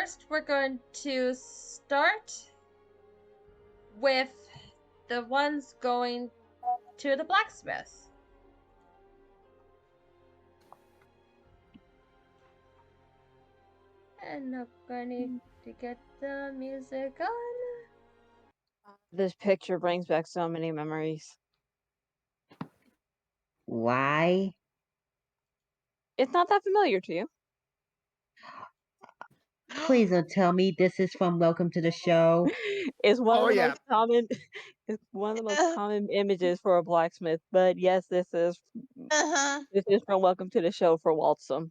first we're going to start with the ones going to the blacksmith. And I'm going to get the music on. This picture brings back so many memories. Why? It's not that familiar to you. Please don't tell me this is from Welcome to the Show. It's one of the yeah. most common. It's one of the most common images for a blacksmith. But yes, this is from Welcome to the Show for Waltzum.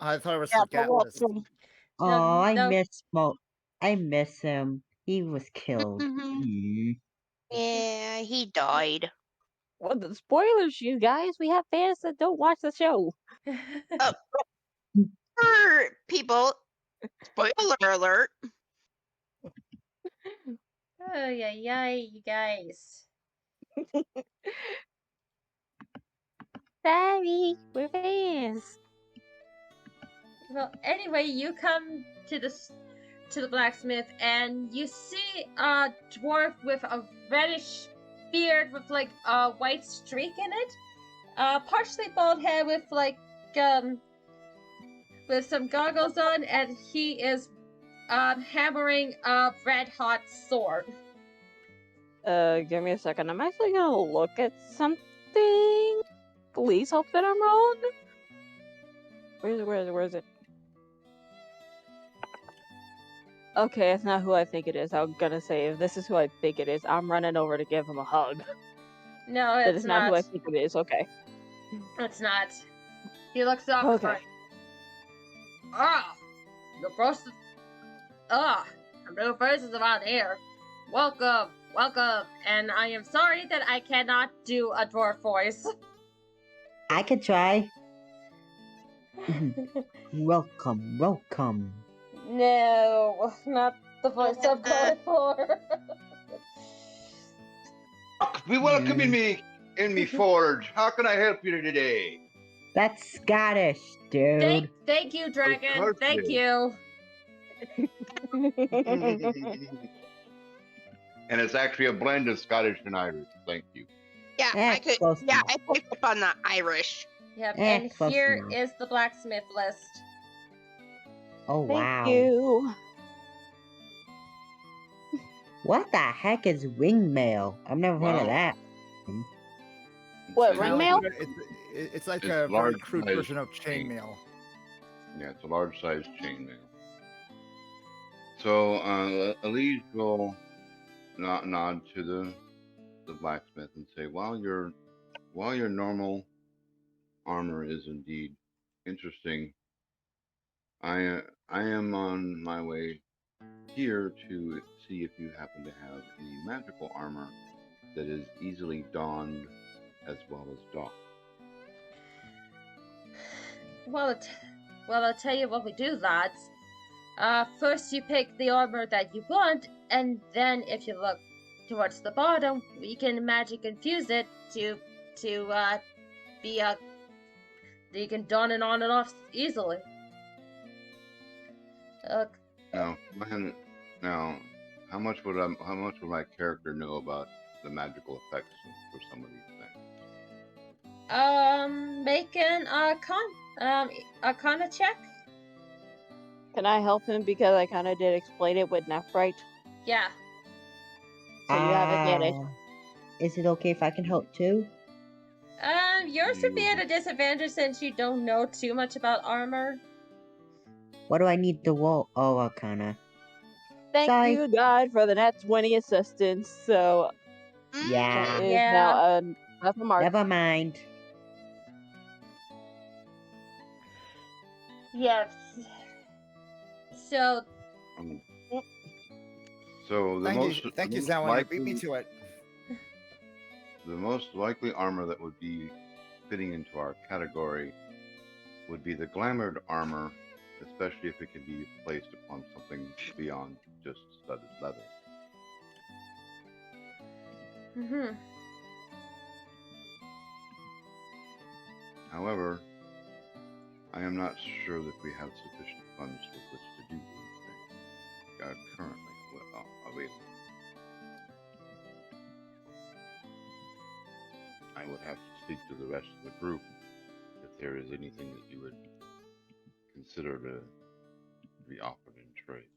I thought it was Yeah, for for Gatlas. Waltzum. Oh, No. I miss him. He was killed. Yeah, he died. Well, the spoilers, you guys. We have fans that don't watch the show. For people, spoiler alert. Oh, yeah, you guys. Sorry, we're fans. Well, anyway, you come to the blacksmith and you see a dwarf with a reddish beard with like a white streak in it, partially bald head with like with some goggles on, and he is hammering a red hot sword. Give me a second. I'm actually gonna look at something. Please hope that I'm wrong. Where is it? Okay, it's not who I think it is. I'm gonna say if this is who I think it is, I'm running over to give him a hug. No, That it's is not who I think it is. Okay. It's not. He looks up. Okay. The process. New faces around here. Welcome. And I am sorry that I cannot do a dwarf voice. I could try. Welcome. No, not the voice I'm going for. We welcome in me forge. How can I help you today? That's Scottish, dude. Thank you, dragon. Thank you. And it's actually a blend of Scottish and Irish. Thank you. Yeah, I picked up on the Irish. Yep, and here is the blacksmith list. Oh, wow. Thank you. What the heck is wingmail? I've never heard of that. What, ringmail? It's like a very crude version of chainmail. Yeah, it's a large-sized chainmail. So Elise will nod to the blacksmith and say, while your normal armor is indeed interesting, I am on my way here to see if you happen to have any magical armor that is easily donned as well as doffed. Well, I'll tell you what we do, lads. First you pick the armor that you want, and then if you look towards the bottom, we can magic infuse it to be that you can don it on and off easily. Now, how much would my character know about the magical effects for some of these things? Make an Arcana check. Can I help him because I kind of did explain it with Nephrite? Yeah. So you have advantage. Is it okay if I can help too? Yours would be at a disadvantage since you don't know too much about armor. What do I need to roll? Oh, Arcana. Thank you, God, for the nat 20 assistance. So yeah, is now a mark. Never mind. Yes. So. Thank you, Zowen. You beat me to it. The most likely armor that would be fitting into our category would be the glamoured armor, especially if it can be placed upon something beyond just studded leather. However, I am not sure that we have sufficient funds with which to do currently available. I would have to speak to the rest of the group if there is anything that you would consider to be offered in trade.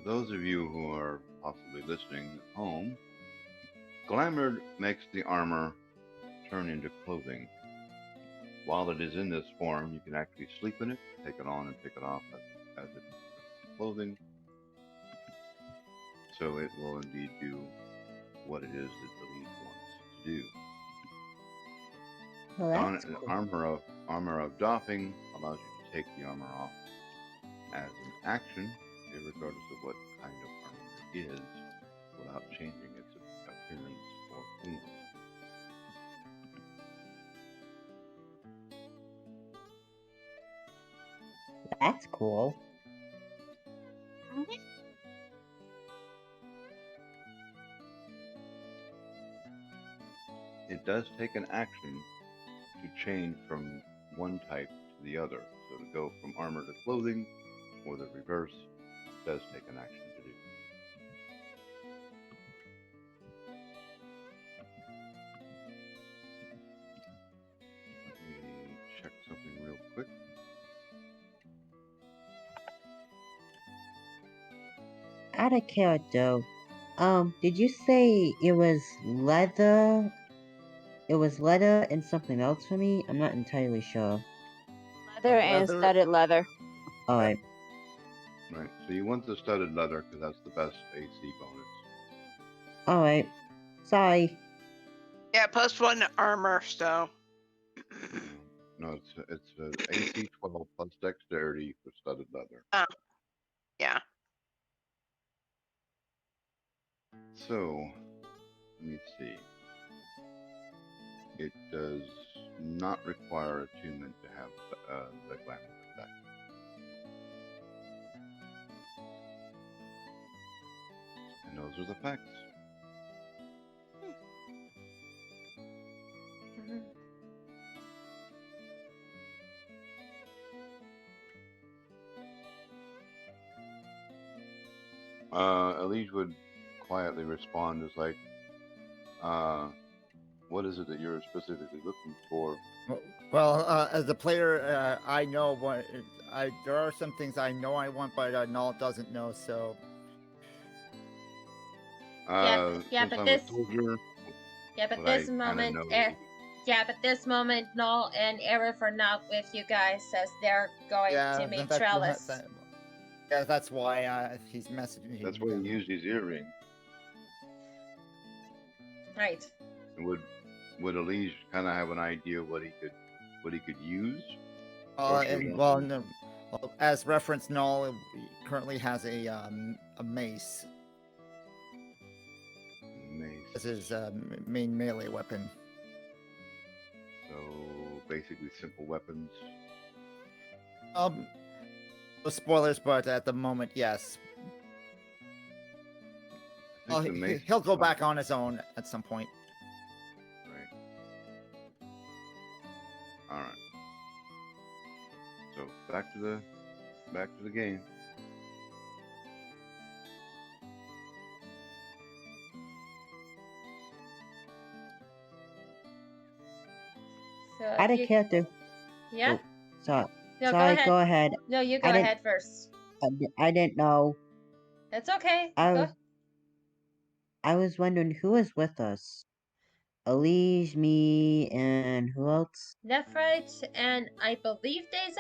For those of you who are possibly listening at home, Glamored makes the armor turn into clothing. While it is in this form, you can actually sleep in it, take it on and take it off as it's clothing. So it will indeed do what it is that the lead wants to do. Well, that's cool. Armor of doffing allows you to take the armor off as an action, regardless of what kind of armor it is, without changing its appearance or form. That's cool. It does take an action to change from one type to the other. So to go from armor to clothing, or the reverse, does take an action to do. Let me check something real quick. Out of character, did you say it was leather? It was leather and something else for me? I'm not entirely sure. Leather and Leather. studded leather. Alright. Right, so you want the studded leather because that's the best AC bonus. Alright. Sorry. Yeah, plus 1 armor, so. No, it's AC 12 plus dexterity for studded leather. Oh, yeah. So, let me see. It does not require attunement to have the glamour effect. And those are the facts. Elige would quietly respond as like, what is it that you're specifically looking for? Well, as a player, I know what there are some things I know I want, but Null doesn't know. So Yeah, since but I'm this. a soldier, Yeah, but but this I kinda moment, know. yeah, but this moment, Null and Aerith are not with you guys as they're going to meet Trellis. Yeah, that's why he's messaging. That's why he used his earring. Right. And would Elige kind of have an idea what he could use? No. Well, as reference, Null currently has a mace. Mace. This is main melee weapon. So basically, simple weapons. No spoilers, but at the moment, yes. He'll go back on his own at some point. Right. All right. So back to the game. So Out of character. Yeah. Oh, sorry. No, Sorry, go ahead. go ahead. No, you go ahead first. I didn't know. It's okay. I was wondering who was with us. Elige, me, and who else? Nephrite and I believe Daza?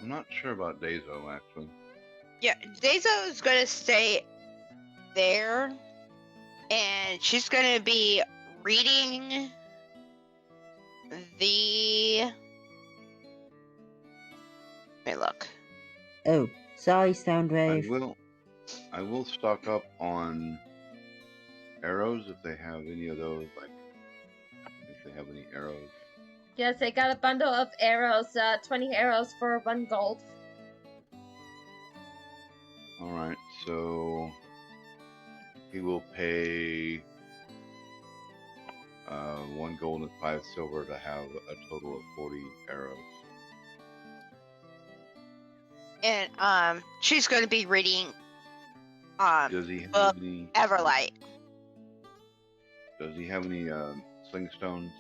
I'm not sure about Dazo actually. Yeah, Dazo is going to stay there, and she's going to be reading the. Let me look. Oh, sorry, Soundwave. I will stock up on arrows if they have any of those, like if they have any arrows. Yes, they got a bundle of arrows, 20 arrows for 1 gold. Alright, so he will pay 1 gold and 5 silver to have a total of 40 arrows. And she's going to be reading Does he have book any Everlight. Does he have any sling stones?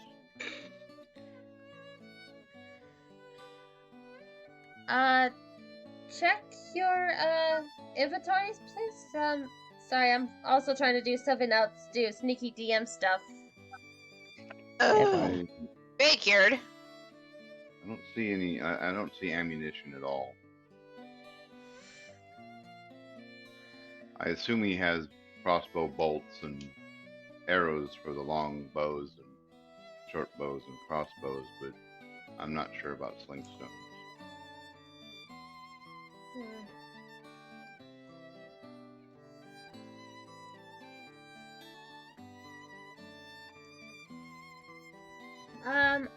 Check your inventories, please. Sorry, I'm also trying to do something else, do sneaky DM stuff. Oh, figured. I don't see any. I don't see ammunition at all. I assume he has crossbow bolts and arrows for the long bows and short bows and crossbows, but I'm not sure about sling stones.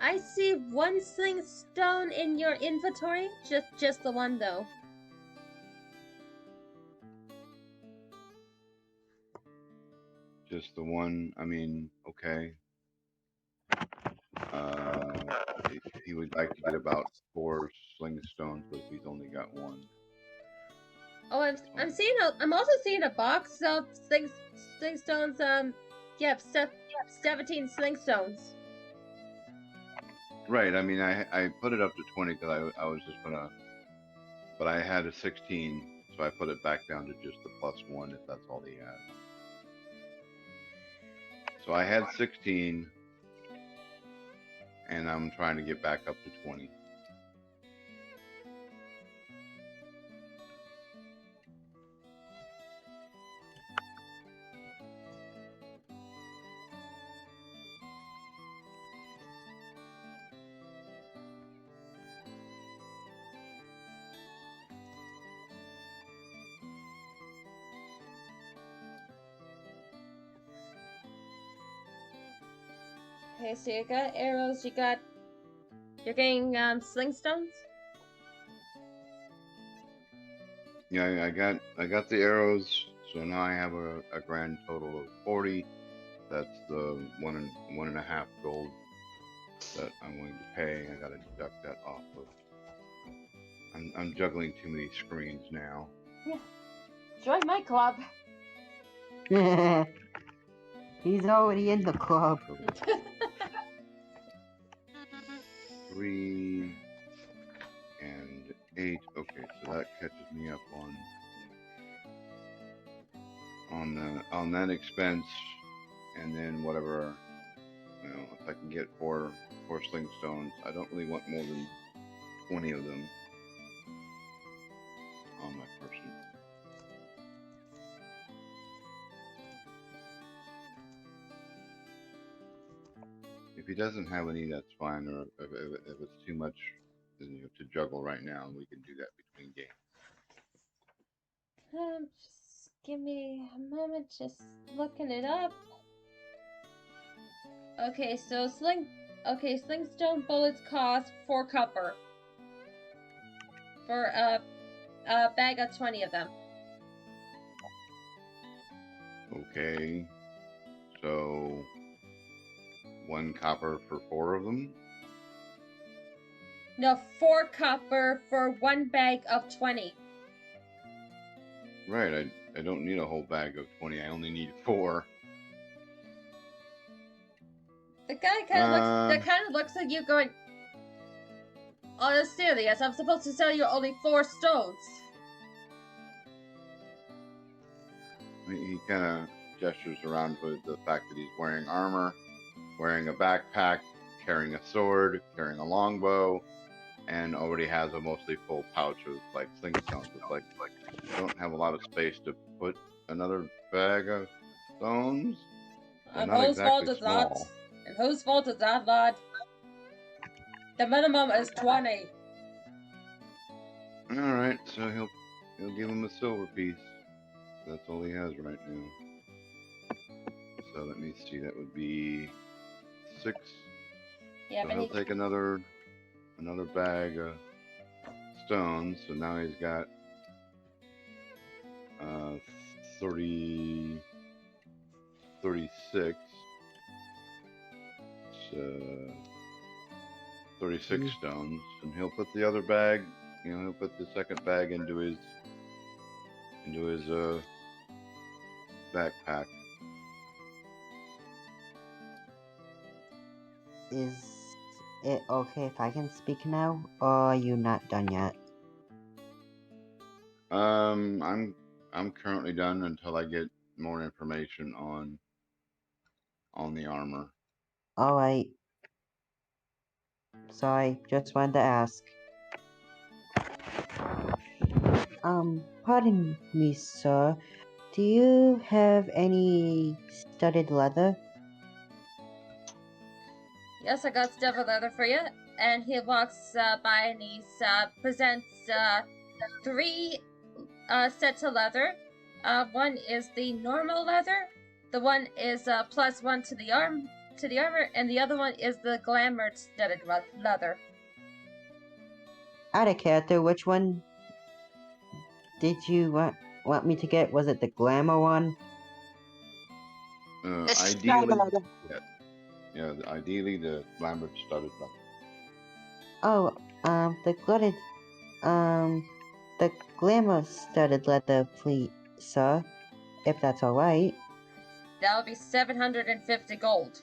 I see 1 sling stone in your inventory. Just the one though. Just the one. I mean, okay. He would like to get about 4 sling stones, but if he's only got 1. Oh, I'm also seeing a box of sling stones. Yeah, 17 sling stones. Right. I mean, I put it up to 20 because I was just gonna, but I had a 16, so I put it back down to just the +1 if that's all he had. So I had 16, and I'm trying to get back up to 20. Okay, so you got arrows, you're getting sling stones? Yeah, I got the arrows, so now I have a grand total of 40. That's the 1.5 gold that I'm going to pay. I gotta deduct that off of. I'm juggling too many screens now. Yeah. Join my club. He's already in the club. 3 and 8. Okay, so that catches me up on that expense, and then whatever, you know, if I can get four sling stones. I don't really want more than 20 of them on my person. If he doesn't have any, that's fine. Or if it's too much, you know, to juggle right now, we can do that between games. Just give me a moment, just looking it up. Okay, so slingstone bullets cost 4 copper for a bag of 20 of them. Okay, so 1 copper for 4 of them. No, 4 copper for 1 bag of 20. Right, I don't need a whole bag of 20. I only need 4. The guy kind of looks at you going, "Oh, serious? I'm supposed to sell you only 4 stones." He kind of gestures around with the fact that he's wearing armor, wearing a backpack, carrying a sword, carrying a longbow, and already has a mostly full pouch of like sling stones. It's like I don't have a lot of space to put another bag of stones. And whose fault is that? And whose fault is that, lad? The minimum is 20. All right, so he'll give him a silver piece. That's all he has right now. So let me see. That would be 6. Yeah, So but he'll take another bag of stones. So now he's got 30, 36. 36 stones, and he'll put the other bag. He'll put the second bag into his backpack. Is it okay if I can speak now, or are you not done yet? I'm currently done until I get more information on the armor. Alright. Sorry, just wanted to ask. Pardon me, sir. Do you have any studded leather? yes, I got studded leather for you. And he walks by and he presents 3 sets of leather. One is the normal leather. The one is +1 to the armor, and the other one is the glamour studded leather. Out of character, which one did you want me to get? Was it the glamour one? Ideally, ideally the glamour studded leather. Oh, the glamour studded leather, please, sir, if that's alright. That'll be 750 gold.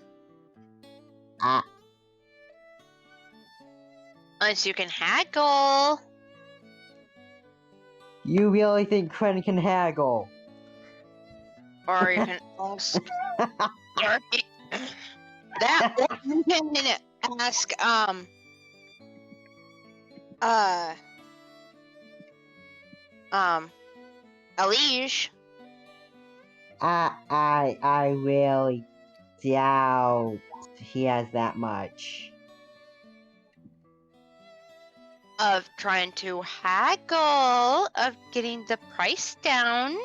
Unless you can haggle. You really think Kren can haggle? Or you can ask. That or you can ask Elige. I really doubt he has that much. Of trying to haggle, of getting the price down.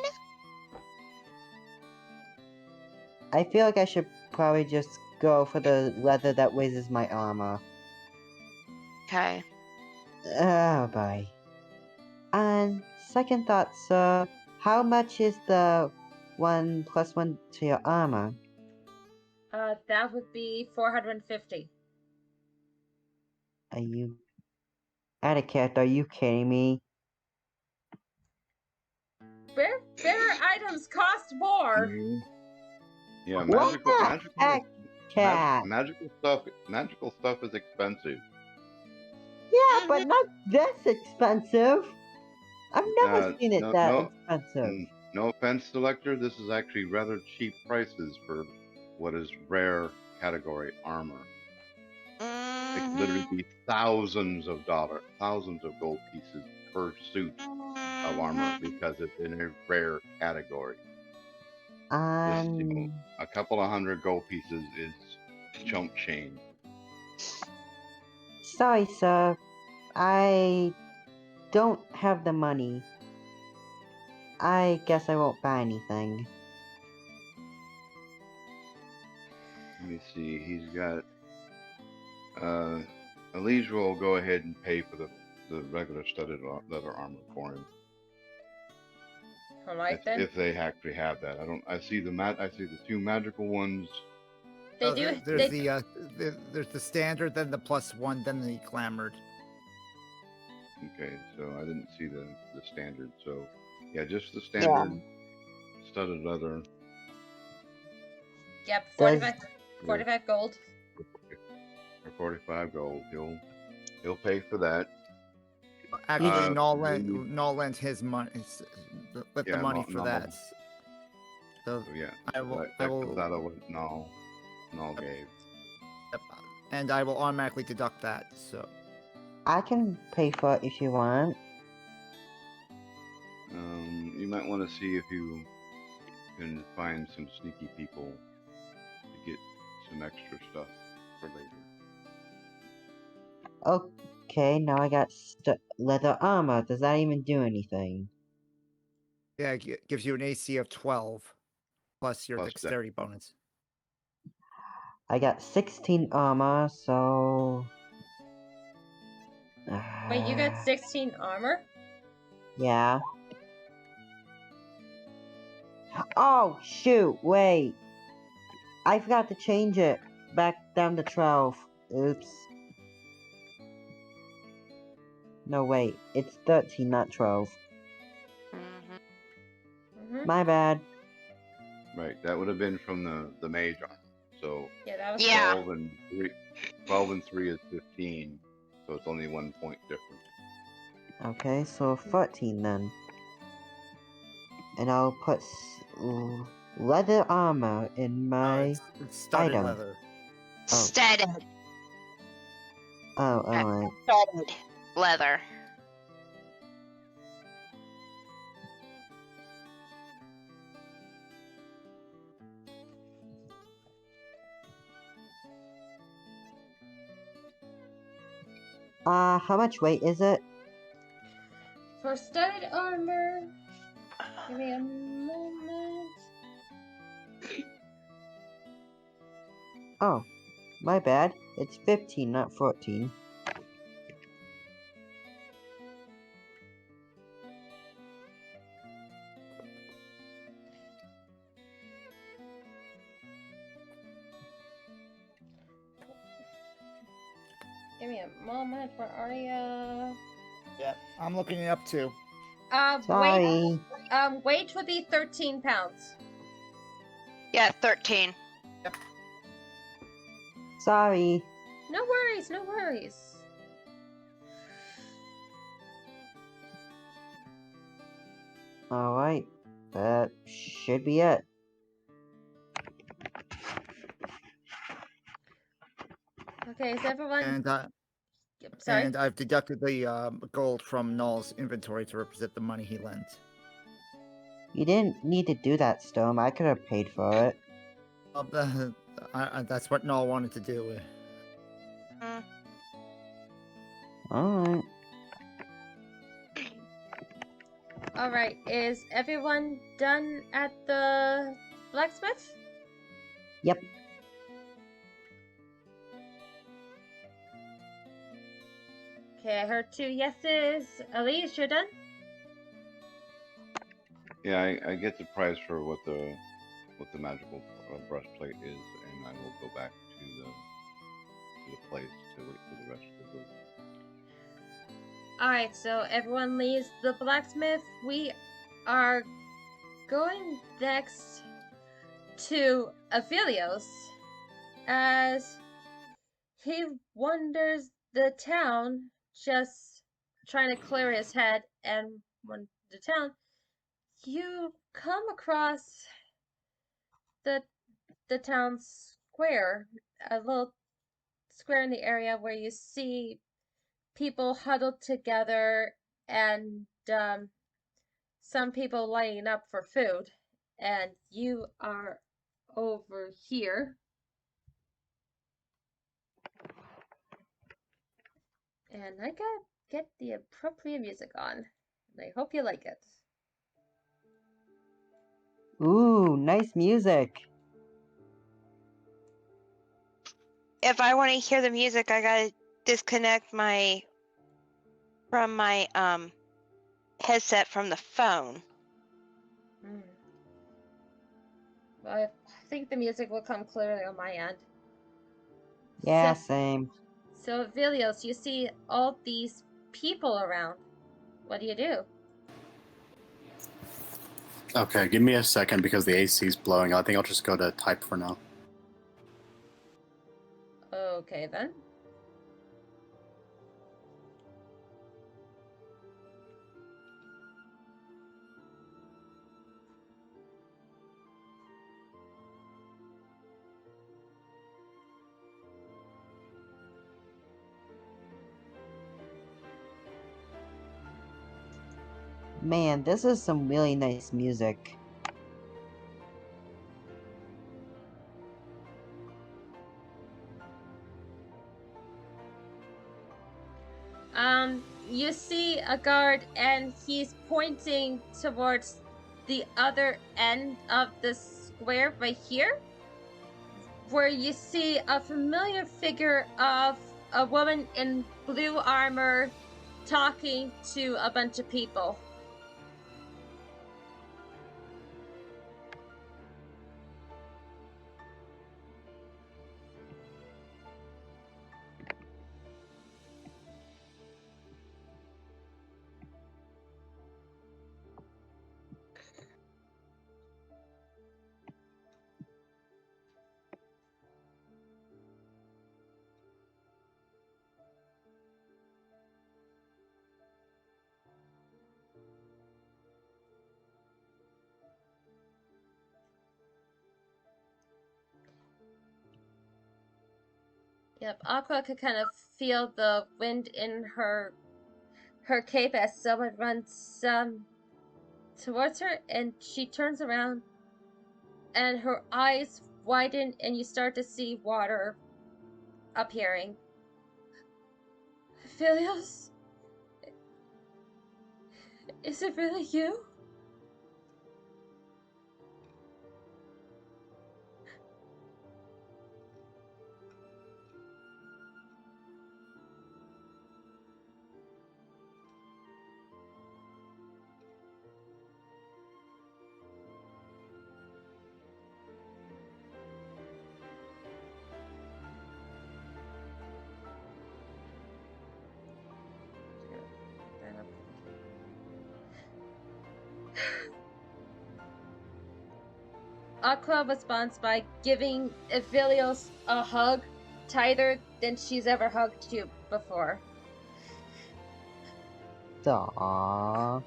I feel like I should probably just go for the leather that raises my armor. Okay. Oh boy. On second thought, sir, how much is the 1+1 to your armor? That would be 450. Are you... Etiquette, are you kidding me? Better items cost more. Yeah, What the magical stuff is expensive. Yeah, but not this expensive. I've never seen it that expensive. No offense, Selector, this is actually rather cheap prices for what is rare category armor. It could literally be thousands of gold pieces per suit of armor because it's in a rare category. Just, a couple of hundred gold pieces is chump change. Sorry, sir. I don't have the money. I guess I won't buy anything. Let me see. He's got. Elige will go ahead and pay for the regular studded leather armor for him. Alright then. If they actually have that, I see the 2 magical ones. They do. There's the standard, then the +1, then the glamored. Okay, so I didn't see the standard. So yeah, just the standard studded leather. Yep, 45 gold. For 45 gold, he'll pay for that. Actually, Null lent his money, the money for that. So yeah, I will. That what Null gave. Yep, and I will automatically deduct that. So I can pay for it if you want. You might want to see if you can find some sneaky people to get some extra stuff for later. Okay, now I got leather armor. Does that even do anything? yeah, it gives you an AC of 12 plus your dexterity bonus. I got 16 armor, so... Wait, you got 16 armor? Yeah. Oh, shoot, wait. I forgot to change it back down to 12. Oops. No, wait. It's 13, not 12. My bad. Right, that would have been from the mage armor. So Yeah, that was... Yeah. 12 and 3 is 15. So it's only 1 point difference. Okay, so 14 then. And I'll put leather armor in my It's studded item. leather. Studded. Oh, alright. Studded leather. How much weight is it? For studded armor... Give me a moment. Oh, my bad. It's 15, not 14. Give me a moment. Where are ya? Yeah, I'm looking it up too. Sorry. Weight would be 13 pounds. Yeah, 13. Sorry. No worries, no worries. Alright. That should be it. Okay, is everyone... And Sorry? and I've deducted the gold from Null's inventory to represent the money he lent. You didn't need to do that, Storm. I could have paid for it. That's what Null wanted to do. Alright. Alright, is everyone done at the blacksmith? Yep. Okay, I heard 2 yeses. Elise, you're done? Yeah, I get the price for what the magical breastplate is, and I will go back to the place to wait for the rest of the group. Alright, so everyone leaves the blacksmith. We are going next to Aphelios as he wanders the town, just trying to clear his head, and when the town, you come across the town square, a little square in the area where you see people huddled together and some people lining up for food, and you are over here. And I gotta get the appropriate music on, and I hope you like it. Ooh, nice music. If I want to hear the music, I gotta disconnect from my headset from the phone. Well, I think the music will come clearly on my end. Yeah, So, same. so Vilios, you see all these people around. What do you do? Okay, give me a second because the AC's blowing. I think I'll just go to type for now. Okay then. Man, this is some really nice music. You see a guard and he's pointing towards the other end of the square right here. where you see a familiar figure of a woman in blue armor talking to a bunch of people. Yep, Aqua could kind of feel the wind in her cape as someone runs towards her, and she turns around, and her eyes widen, and you start to see water appearing. Philios? Is it really you? Aqua responds by giving Ephelios a hug tighter than she's ever hugged you before. Aww.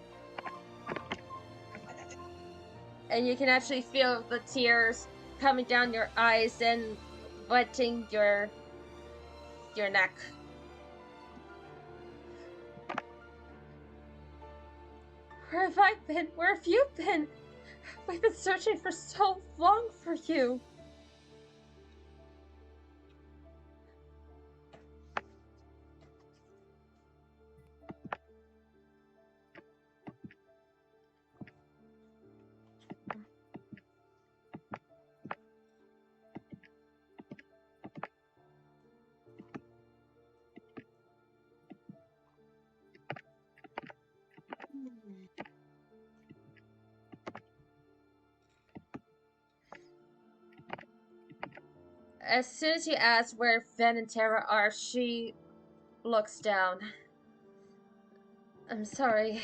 And you can actually feel the tears coming down your eyes and wetting your neck. Where have I been? Where have you been? We've been searching for so long for you. As soon as you ask where Ven and Tara are, she looks down. I'm sorry.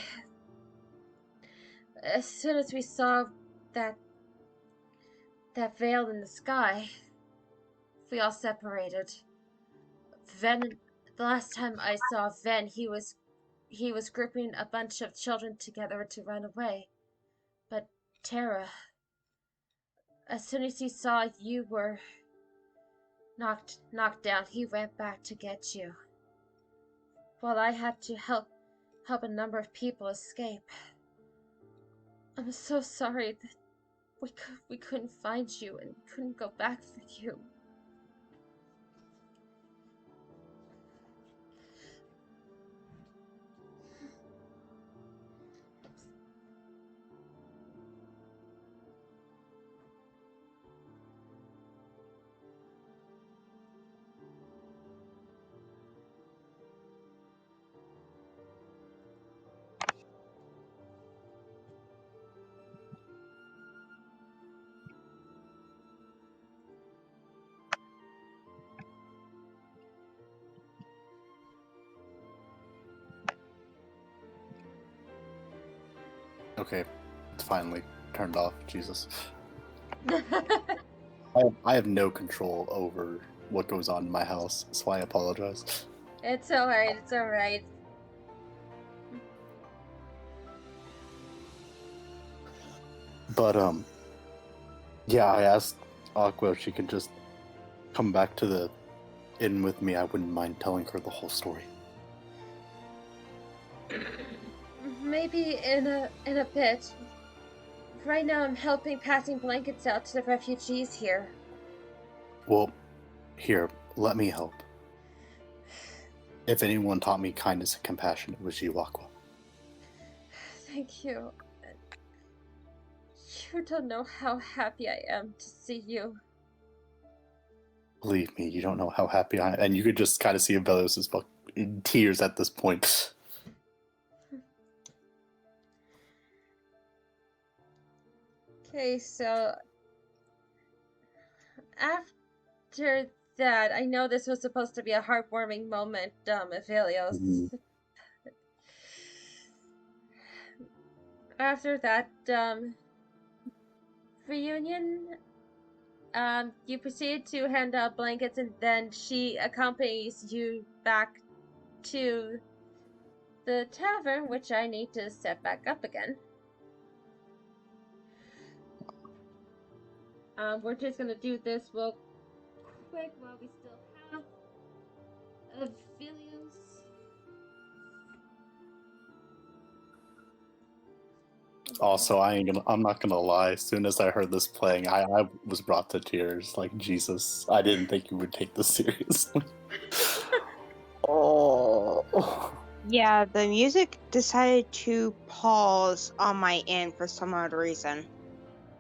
As soon as we saw that veil in the sky, we all separated. Ven, the last time I saw Ven, he was grouping a bunch of children together to run away. But Tara, as soon as he saw you were knocked down, he went back to get you. While I had to help a number of people escape. I'm so sorry that we couldn't find you and couldn't go back for you. Okay, it's finally turned off. Jesus. I have no control over what goes on in my house, so I apologize. It's alright, it's alright. But, yeah, I asked Aqua if she could just come back to the inn with me. I wouldn't mind telling her the whole story. Maybe in a bit. Right now I'm helping passing blankets out to the refugees here. Well, here, let me help. If anyone taught me kindness and compassion, it was you, Aqua. Thank you. You don't know how happy I am to see you. Believe me, you don't know how happy I am. And you could just kind of see Abelios' in tears at this point. Okay, so after that, I know this was supposed to be a heartwarming moment, Aphelios. After that, reunion, you proceed to hand out blankets, and then she accompanies you back to the tavern, which I need to set back up again. We're just gonna do this real quick while we still have Aphelios. Also, I'm not gonna lie. As soon as I heard this playing, I was brought to tears. Like, Jesus, I didn't think you would take this seriously. Oh. Yeah, the music decided to pause on my end for some odd reason.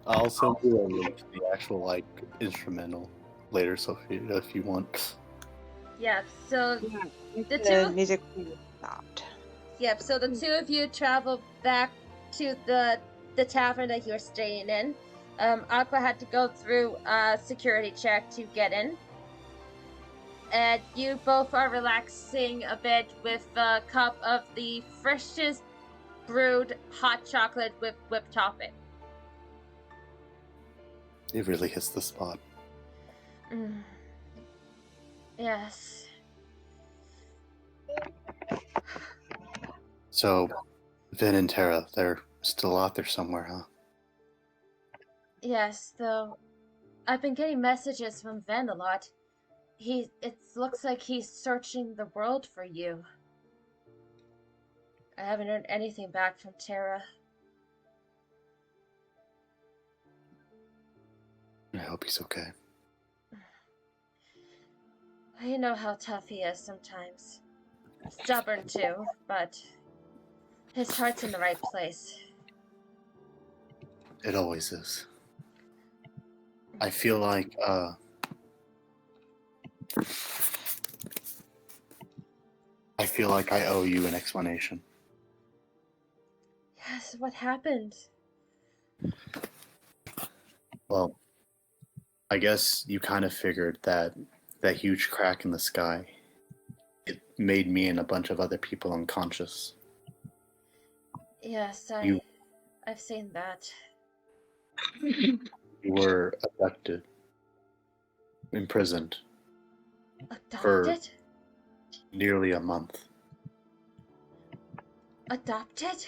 I'll also do a link to the actual instrumental later, so if you want. Yeah, so The music stopped. Yep, so the two of you travel back to the tavern that you're staying in. Aqua had to go through a security check to get in. And you both are relaxing a bit with a cup of the freshest brewed hot chocolate with whipped topping. It really hits the spot. Yes. So, Vin and Tara, they're still out there somewhere, huh? Yes, though I've been getting messages from Ven a lot. It looks like he's searching the world for you. I haven't heard anything back from Tara. I hope he's okay. I know how tough he is sometimes. Stubborn too, but his heart's in the right place. It always is. I feel like, I owe you an explanation. Yes, what happened? Well, I guess you kind of figured that huge crack in the sky, it made me and a bunch of other people unconscious. Yes, I've seen that. You were abducted, imprisoned. Adopted? Nearly a month. Adopted?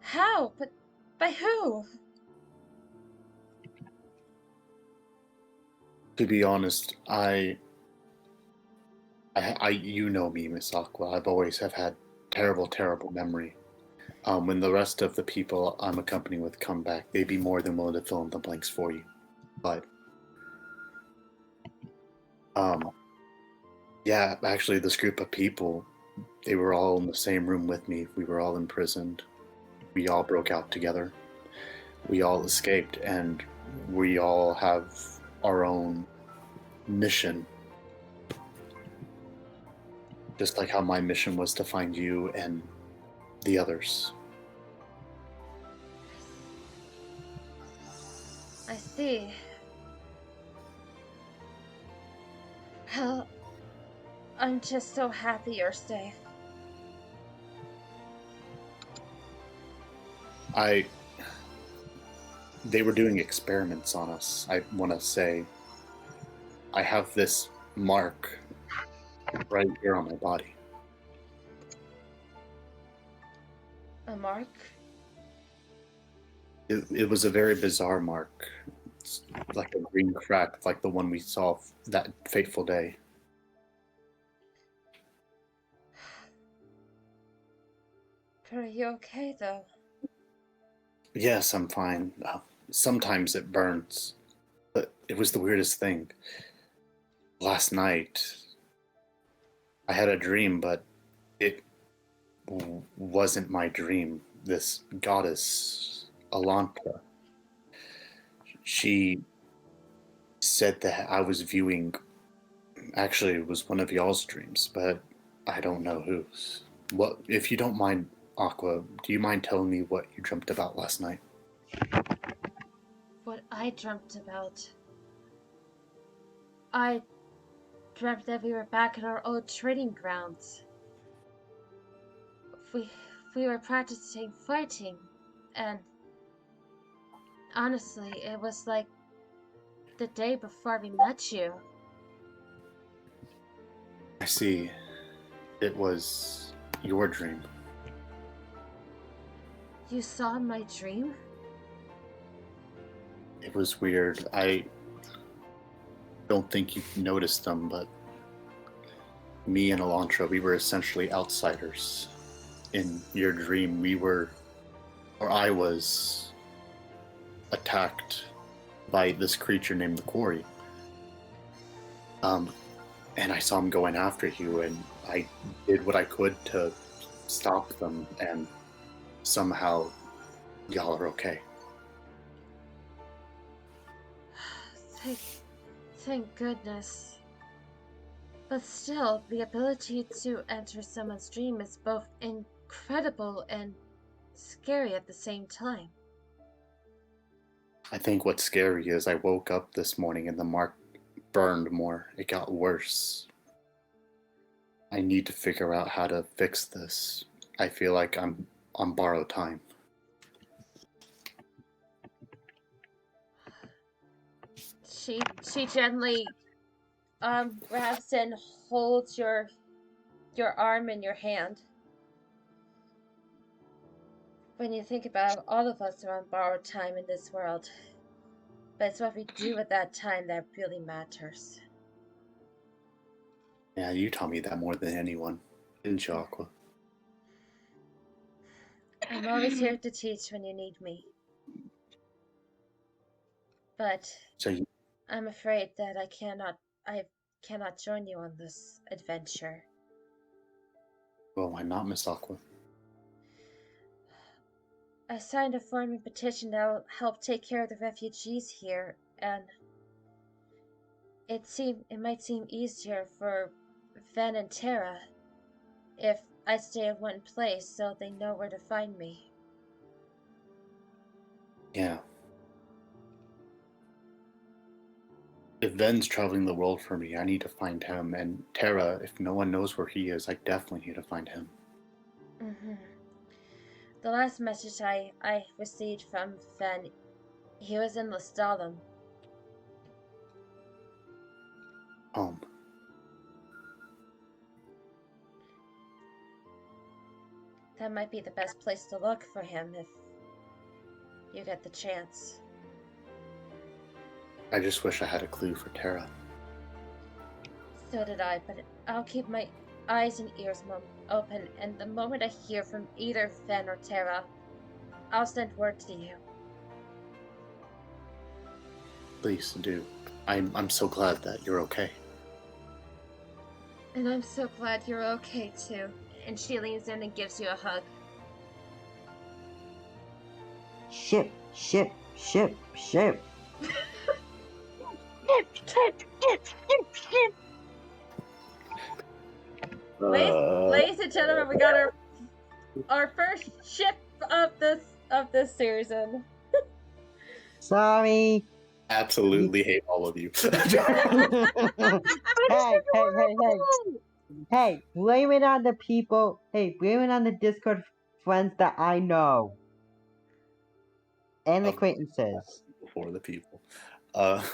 How? But by who? To be honest, I you know me, Miss Aqua. I've always have had terrible memory. When the rest of the people I'm accompanying with come back, they'd be more than willing to fill in the blanks for you. But, yeah, actually, this group of people, they were all in the same room with me. We were all imprisoned. We all broke out together. We all escaped, and we all have our own mission. Just like how my mission was to find you and the others. I see. Well, I'm just so happy you're safe. They were doing experiments on us. I want to say, I have this mark right here on my body. A mark? It was a very bizarre mark. It's like a green crack, like the one we saw that fateful day. Are you okay, though? Yes, I'm fine. Sometimes it burns. But it was the weirdest thing. Last night, I had a dream, but it wasn't my dream. This goddess, Alanta, she said that I was viewing. Actually, it was one of y'all's dreams, but I don't know whose. What, if you don't mind, Aqua? Do you mind telling me what you dreamt about last night? What I dreamt about. I dreamt that we were back in our old training grounds. We were practicing fighting, and honestly, it was like the day before we met you. I see. It was your dream. You saw my dream? It was weird. I don't think you noticed them, but me and Elantra, we were essentially outsiders. In your dream, I was attacked by this creature named the Quarry. And I saw him going after you, and I did what I could to stop them, and somehow y'all are okay. Thank goodness. But still, the ability to enter someone's dream is both incredible and scary at the same time. I think what's scary is I woke up this morning and the mark burned more. It got worse. I need to figure out how to fix this. I feel like I'm on borrowed time. She gently grabs and holds your arm in your hand. When you think about it, all of us are on borrowed time in this world. But it's what we do with that time that really matters. Yeah, you taught me that more than anyone, didn't you, Aqua? I'm always here to teach when you need me. But I'm afraid that I cannot join you on this adventure. Well, why not, Miss Aqua? I signed a form and petition that will help take care of the refugees here, and it might seem easier for Ven and Terra if I stay in one place so they know where to find me. Yeah. If Ven's traveling the world for me, I need to find him. And Terra, if no one knows where he is, I definitely need to find him. Mm-hmm. The last message I received from Ven, he was in Lestalem. Home. That might be the best place to look for him if you get the chance. I just wish I had a clue for Terra. So did I, but I'll keep my eyes and ears open, and the moment I hear from either Fen or Terra, I'll send word to you. Please do. I'm so glad that you're okay. And I'm so glad you're okay too. And she leans in and gives you a hug. Ship, ship, ship, ship. Ladies and gentlemen, we got our first ship of this season. Sorry. Absolutely hate all of you. Hey, blame it on the people. Hey, blame it on the Discord friends that I know. And acquaintances. Before the people. Okay,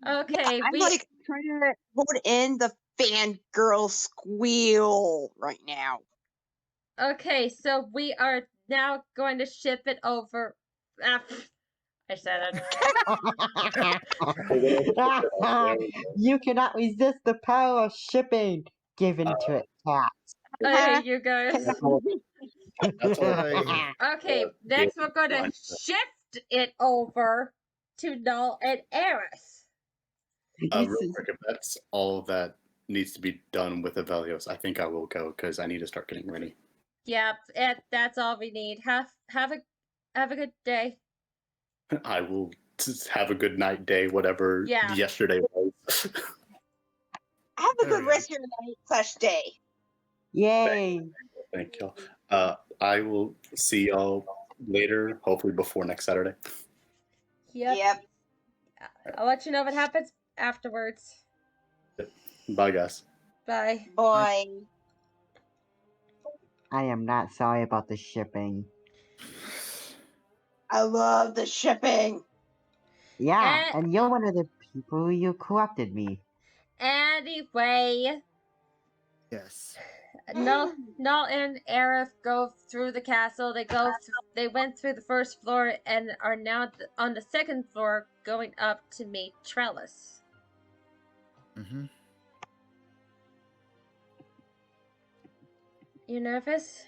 I'm like trying to hold in the fangirl squeal right now. Okay, so we are now going to ship it over. I said it. You cannot resist the power of shipping given to it. Okay, you guys. Right. Okay, next we're going to shift it over to Null and Eris. Real quick, if that's all that needs to be done with Avelios, I think I will go because I need to start getting ready. Yep, that's all we need. Have a good day. I will Just have a good night, day, whatever Yeah. yesterday was. Have a There good we go. rest of your night/day. Yay! Thank y'all. I will see y'all later, hopefully before next Saturday. Yep. I'll let you know what happens afterwards. Bye, guys. Bye. Boy. I am not sorry about the shipping. I love the shipping. Yeah, Eh. and you're one of the people who corrupted me. Anyway, Yes. Null and Aerith go through the castle. They went through the first floor and are now on the second floor, going up to meet Trellis. Mm-hmm. You nervous?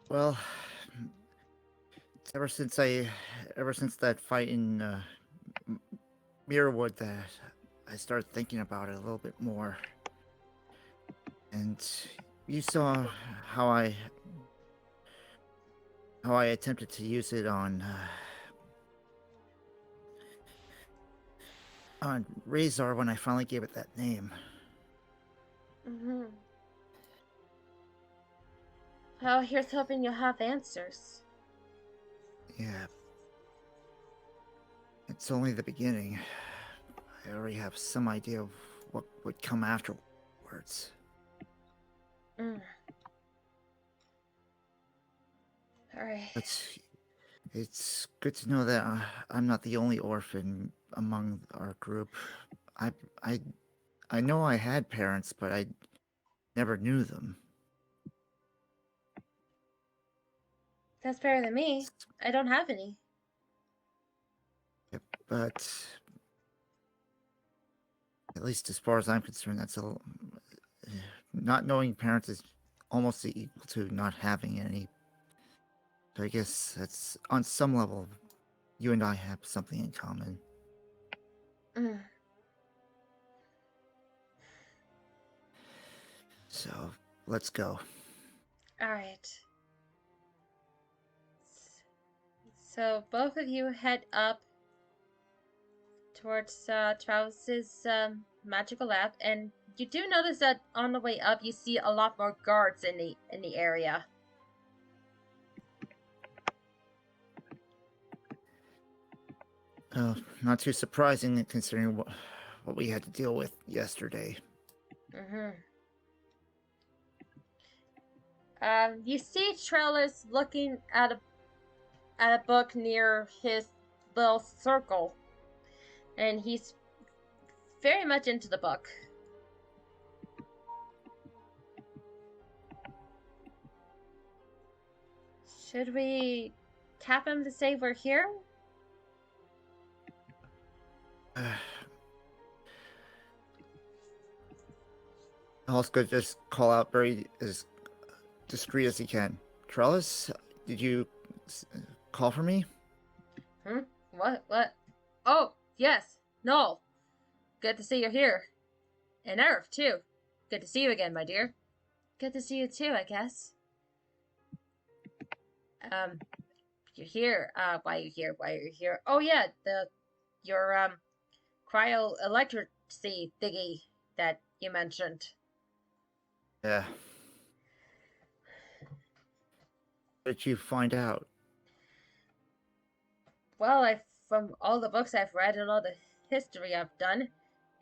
Well, ever since that fight in Mirrorwood, that I started thinking about it a little bit more. And you saw how I attempted to use it on Razor when I finally gave it that name. Mm-hmm. Well, here's hoping you'll have answers. Yeah. It's only the beginning. I already have some idea of what would come afterwards. Mm. Alright. It's good to know that I'm not the only orphan among our group. I know I had parents, but I never knew them. That's better than me. I don't have any. Yep, but at least as far as I'm concerned, that's not knowing parents is almost equal to not having any. So I guess that's on some level, you and I have something in common. Mm. So let's go. Alright. So both of you head up towards Travis's magical lab, and you do notice that on the way up you see a lot more guards in the area. Not too surprising considering what we had to deal with yesterday. Mm-hmm. You see Trellis looking at a book near his little circle, and he's very much into the book. Should we tap him to say we're here? Oscar just call out very as discreet as he can. Trellis, did you call for me? What? Oh, yes. No. Good to see you're here. And Earth, too. Good to see you again, my dear. Good to see you, too, I guess. You're here. Why are you here? Oh, yeah, your cryo-electricity thingy that you mentioned. Yeah. What did you find out? Well, from all the books I've read and all the history I've done,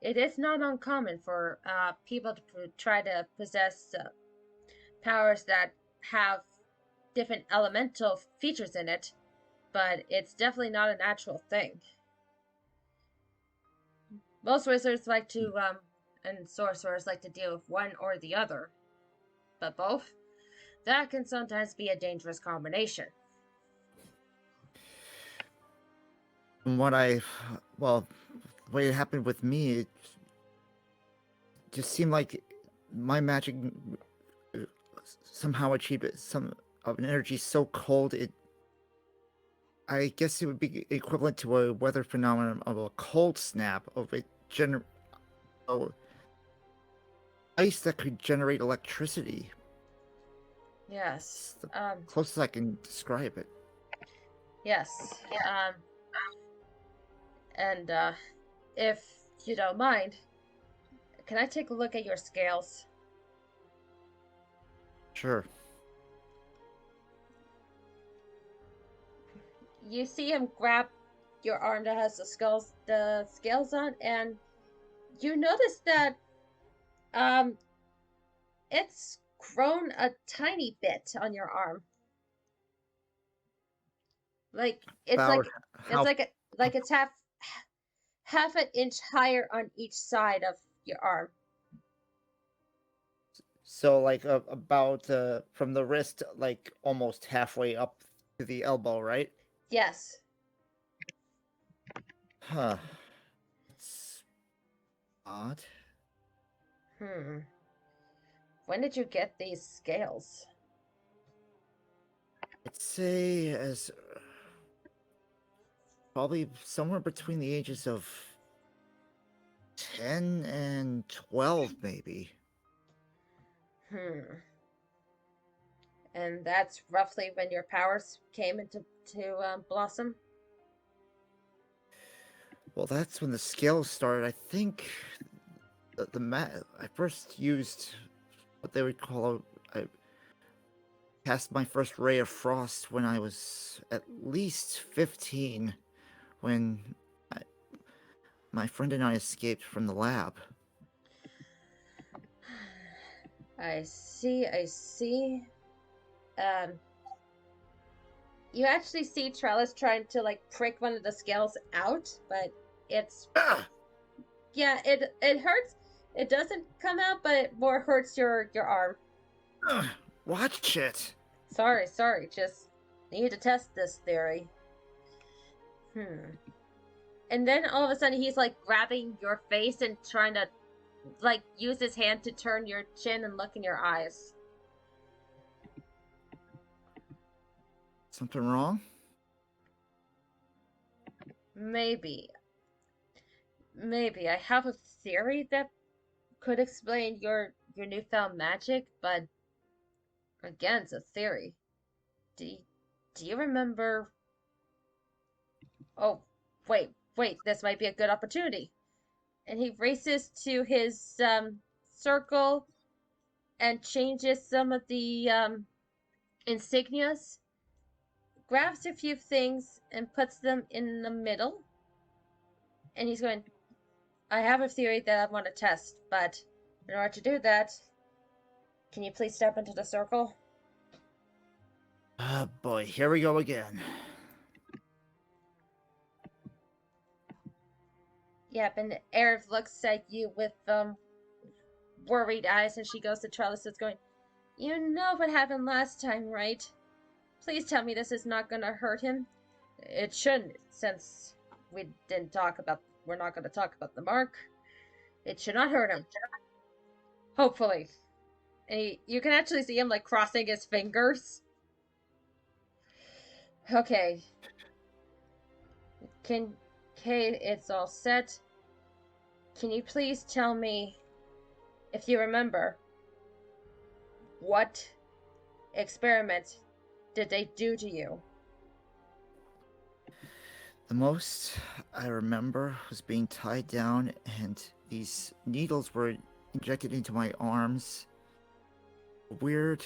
it is not uncommon for people to try to possess powers that have different elemental features in it, but it's definitely not a natural thing. Most wizards like to, and sorcerers like to deal with one or the other, but both? That can sometimes be a dangerous combination. From what the way it happened with me, it just seemed like my magic somehow achieved some of an energy so cold I guess it would be equivalent to a weather phenomenon of a cold snap of a ice that could generate electricity. Yes. It's the closest I can describe it. Yes. And if you don't mind, can I take a look at your scales? Sure. You see him grab your arm that has the scales on, and you notice that it's grown a tiny bit on your arm. Like it's About like how it's half an inch higher on each side of your arm. so like about from the wrist like almost halfway up to the elbow, right? Yes. Huh. It's odd. When did you get these scales? I'd say as probably somewhere between the ages of 10 and 12, maybe. And that's roughly when your powers came into blossom? Well, that's when the scales started. I think I first used what they would call I cast my first ray of frost when I was at least 15, when my friend and I escaped from the lab. I see. You actually see Trellis trying to like prick one of the scales out, but it's yeah, it hurts. It doesn't come out, but it more hurts your arm. Watch it. Sorry. Just need to test this theory. And then all of a sudden he's like grabbing your face and trying to like use his hand to turn your chin and look in your eyes. Something wrong? Maybe. I have a theory that could explain your newfound magic, but again, it's a theory. Do you remember? Oh, wait, this might be a good opportunity. And he races to his circle and changes some of the insignias, grabs a few things and puts them in the middle. And he's going, I have a theory that I want to test, but in order to do that, can you please step into the circle? Oh boy, here we go again. Yep, and Aerith looks at you with worried eyes, and she goes to Trellis and is going, you know what happened last time, right? Please tell me this is not gonna hurt him. It shouldn't, since we're not gonna talk about the mark. It should not hurt him. Hopefully. And you can actually see him like crossing his fingers. Okay. Okay, it's all set. Can you please tell me, if you remember, what experiment did they do to you? The most I remember was being tied down and these needles were injected into my arms. A weird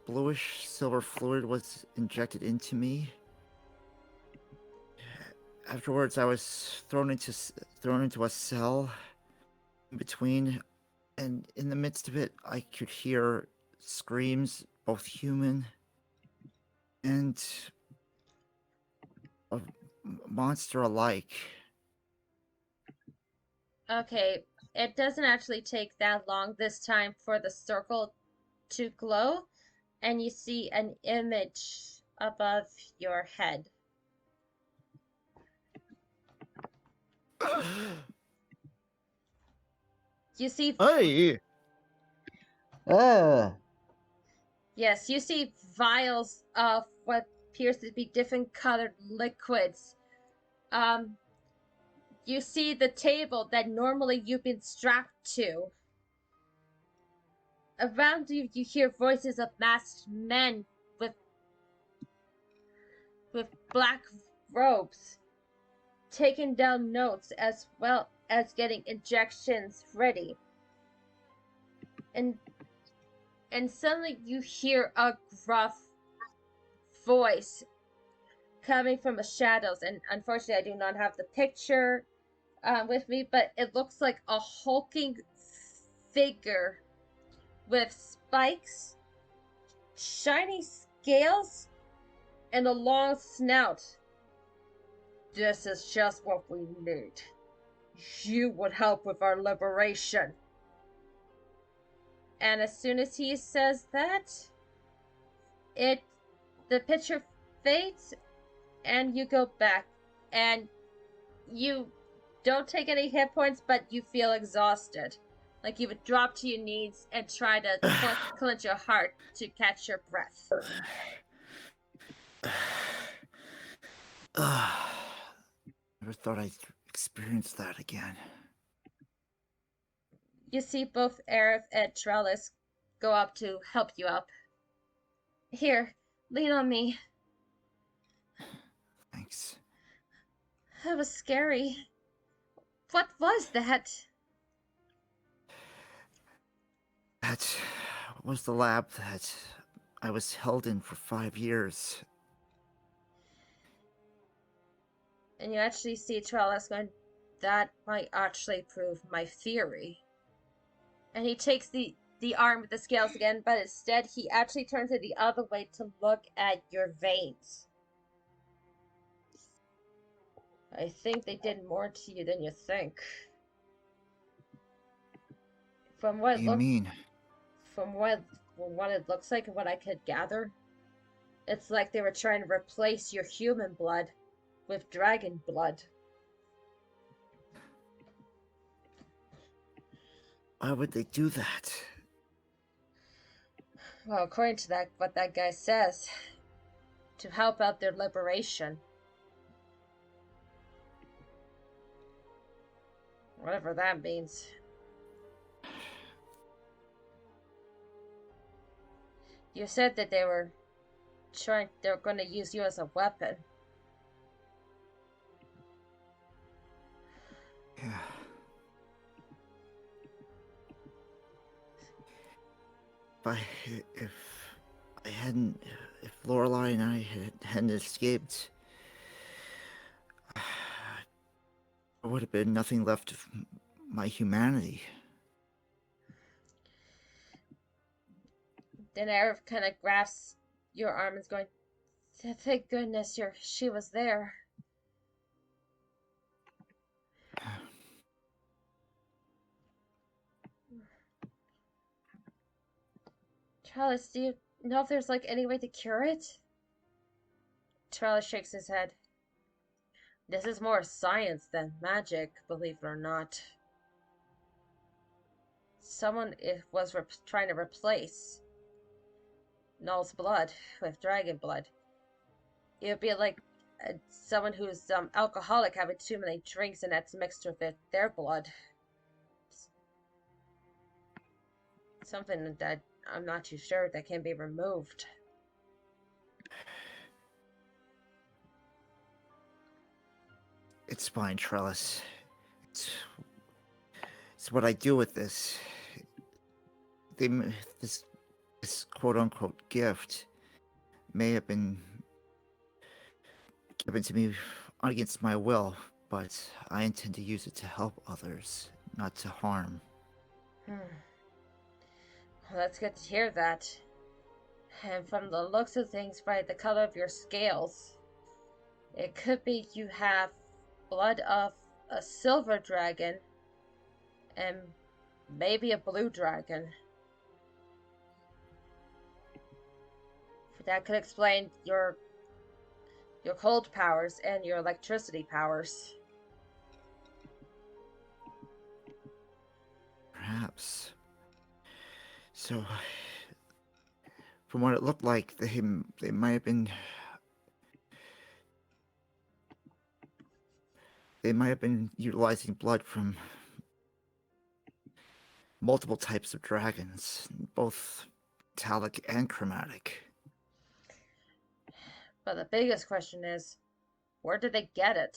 bluish silver fluid was injected into me. Afterwards, I was thrown into a cell in between, and in the midst of it, I could hear screams, both human and a monster alike. Okay, it doesn't actually take that long this time for the circle to glow, and you see an image above your head. You see. Hey! Yes, you see vials of what appears to be different colored liquids. You see the table that normally you've been strapped to. Around you, you hear voices of masked men with with black robes, taking down notes as well as getting injections ready. And suddenly you hear a gruff voice coming from the shadows. And unfortunately, I do not have the picture with me, but it looks like a hulking figure with spikes, shiny scales, and a long snout. This is just what we need. You would help with our liberation. And as soon as he says that, the picture fades and you go back. And you don't take any hit points, but you feel exhausted. Like you would drop to your knees and try to clench your heart to catch your breath. Never thought I'd experience that again. You see both Aerith and Trellis go up to help you up. Here, lean on me. Thanks. That was scary. What was that? That was the lab that I was held in for 5 years. And you actually see Trellis going, that might actually prove my theory. And he takes the arm with the scales again, but instead he actually turns it the other way to look at your veins. I think they did more to you than you think. From what What do you mean? From what it looks like and what I could gather, it's like they were trying to replace your human blood with dragon blood. Why would they do that? Well, according to what that guy says, to help out their liberation. Whatever that means. You said that they were going to use you as a weapon. Yeah. If Lorelei and I hadn't escaped, there would have been nothing left of my humanity. Then Aerith kind of grasps your arm and is going, thank goodness she was there. Charles, do you know if there's any way to cure it? Charles shakes his head. This is more science than magic, believe it or not. Someone was trying to replace Null's blood with dragon blood. It would be like someone who's alcoholic having too many drinks and that's mixed with their blood. Something that I'm not too sure that can be removed. It's fine, Trellis. It's what I do with this. This quote-unquote gift may have been given to me against my will, but I intend to use it to help others, not to harm. Well, that's good to hear that. And from the looks of things, by the color of your scales, it could be you have blood of a silver dragon and maybe a blue dragon. That could explain your cold powers and your electricity powers. Perhaps. So, from what it looked like, they might have been utilizing blood from multiple types of dragons, both metallic and chromatic. But the biggest question is, where did they get it?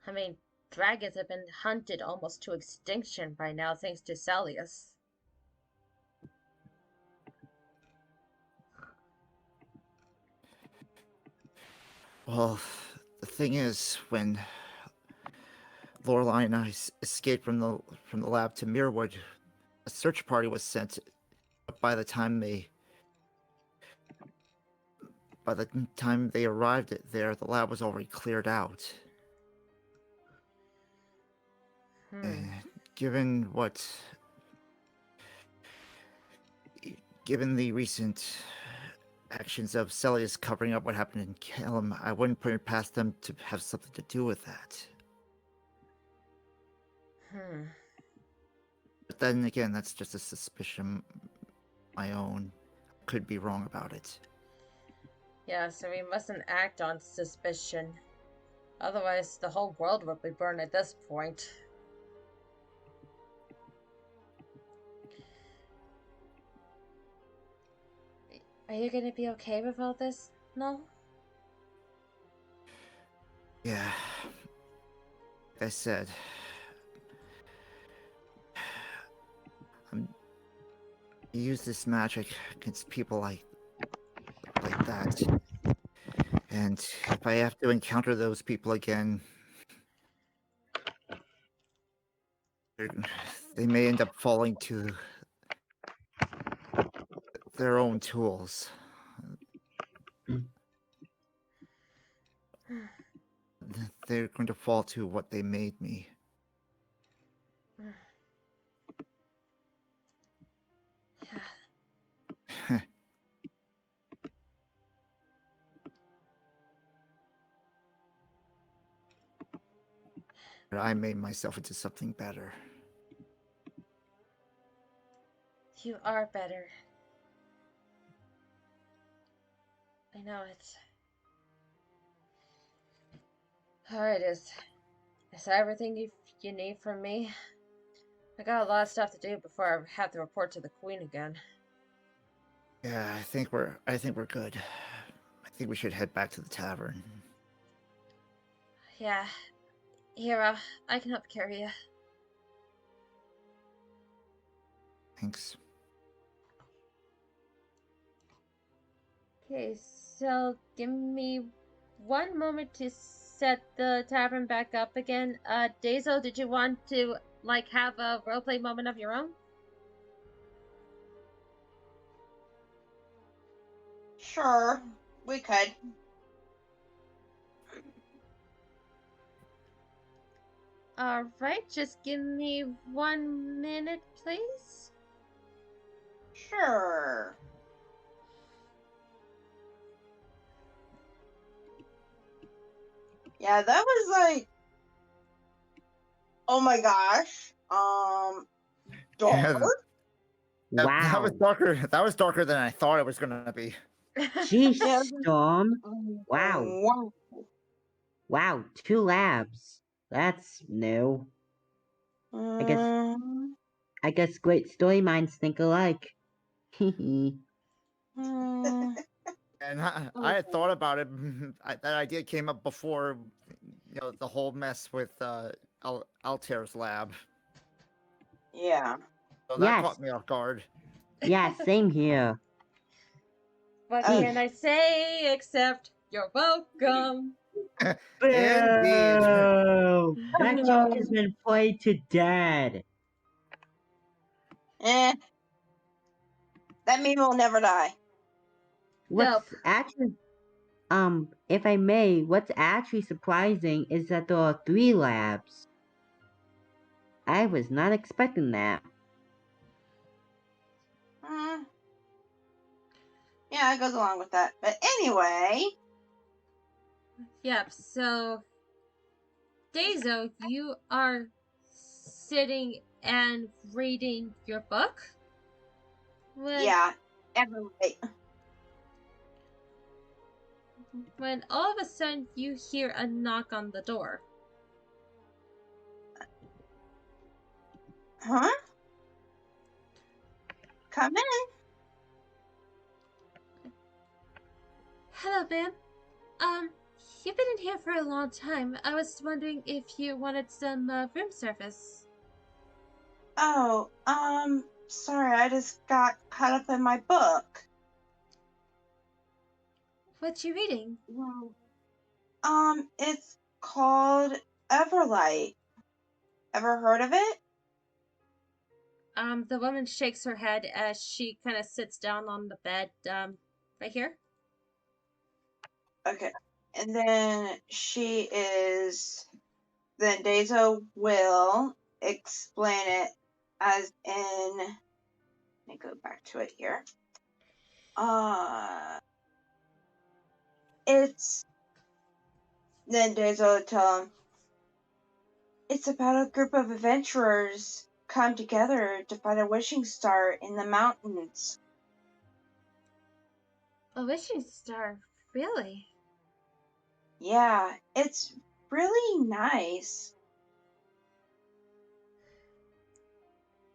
I mean, dragons have been hunted almost to extinction by now thanks to Celius. Well, the thing is, when Lorelai and I escaped from the lab to Mirwood, a search party was sent. But by the time they arrived there, the lab was already cleared out. Given the recent actions of Celius covering up what happened in Kelm, I wouldn't put it past them to have something to do with that. But then again, that's just a suspicion my own. Could be wrong about it. Yeah, so we mustn't act on suspicion. Otherwise, the whole world would be burned at this point. Are you gonna be okay with all this? No? Yeah. Like I said, I use this magic against people like that. And if I have to encounter those people again, they may end up falling to their own tools. They're going to fall to what they made me. I made myself into something better. You are better. I know it. Alright, is that everything you need from me? I got a lot of stuff to do before I have to report to the Queen again. Yeah, I think we're good. I think we should head back to the tavern. Yeah. Hero, I can help carry you. Thanks. Okay, so give me one moment to set the tavern back up again. Dazo, did you want to, like, have a roleplay moment of your own? Sure, we could. Alright, just give me 1 minute, please. Sure. Yeah, that was like, oh my gosh. Dark. Yeah, that Wow. was darker. That was darker than I thought it was gonna be. Jeez, Yeah. Storm. Wow. Wow. Wow, 2 labs. That's new. I guess great story minds think alike. Mm. And I had thought about it. That idea came up before, the whole mess with Altair's lab. Yeah. So that Yes. caught me off guard. Yeah, same here. What Oh. can I say except you're welcome? Indeed. Boo! That joke has been played to death. That meme will never die. What's actually, if I may, what's actually surprising is that there are 3 labs. I was not expecting that. Yeah, it goes along with that. But anyway. Yep, so Dazo, you are sitting and reading your book? Yeah, every night. When all of a sudden you hear a knock on the door. Huh? Come in. Hello, ma'am. You've been in here for a long time. I was wondering if you wanted some room service. Oh, sorry, I just got caught up in my book. What you reading? It's called Everlight. Ever heard of it? The woman shakes her head as she kind of sits down on the bed, right here. Okay. And then then Dezo will explain it as in, let me go back to it here. Then Dezo will tell him, it's about a group of adventurers come together to find a wishing star in the mountains. A wishing star, really? Yeah, it's really nice.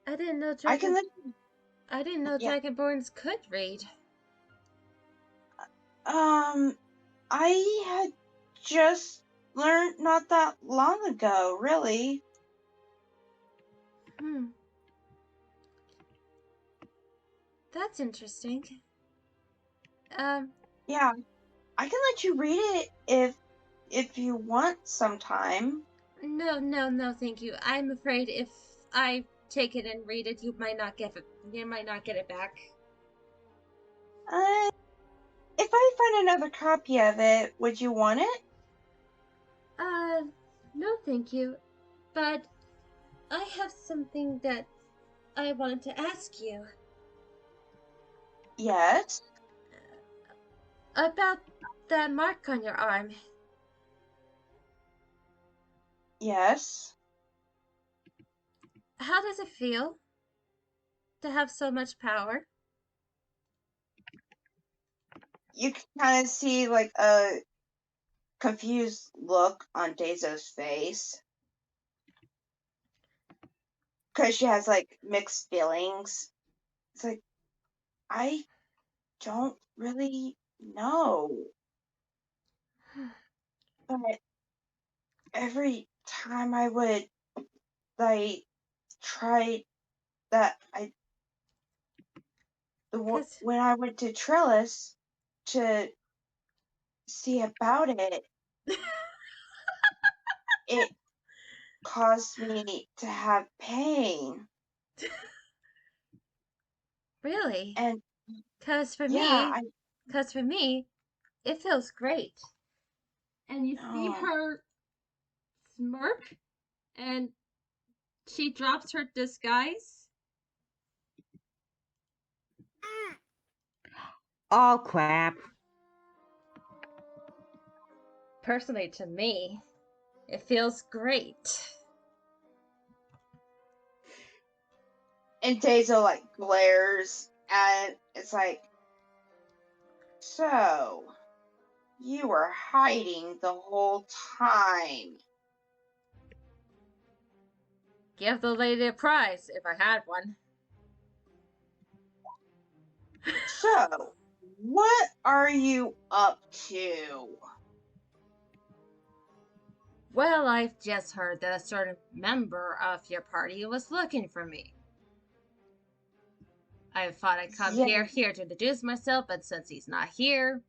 I didn't know I can yeah. Dragonborns could read. I had just learned not that long ago, really. That's interesting. Yeah, I can let you read it if you want sometime. No, thank you. I'm afraid if I take it and read it, you might not get it back. If I find another copy of it, would you want it? No, thank you. But I have something that I wanted to ask you. Yes. About that mark on your arm. Yes. How does it feel to have so much power? You can kind of see like a confused look on Dezo's face. Because she has like mixed feelings. It's like, I don't really know. But every time I would like try that when I went to Trellis to see about it, it caused me to have pain. Really? And Cause for yeah, me, it feels great. And you see Oh. her smirk, and she drops her disguise. Oh, crap. Personally, to me, it feels great. And Dezo like glares at it. It's like, so you were hiding the whole time. Give the lady a prize if I had one. So, what are you up to? Well, I've just heard that a certain member of your party was looking for me. I thought I'd come here to introduce myself, but since he's not here,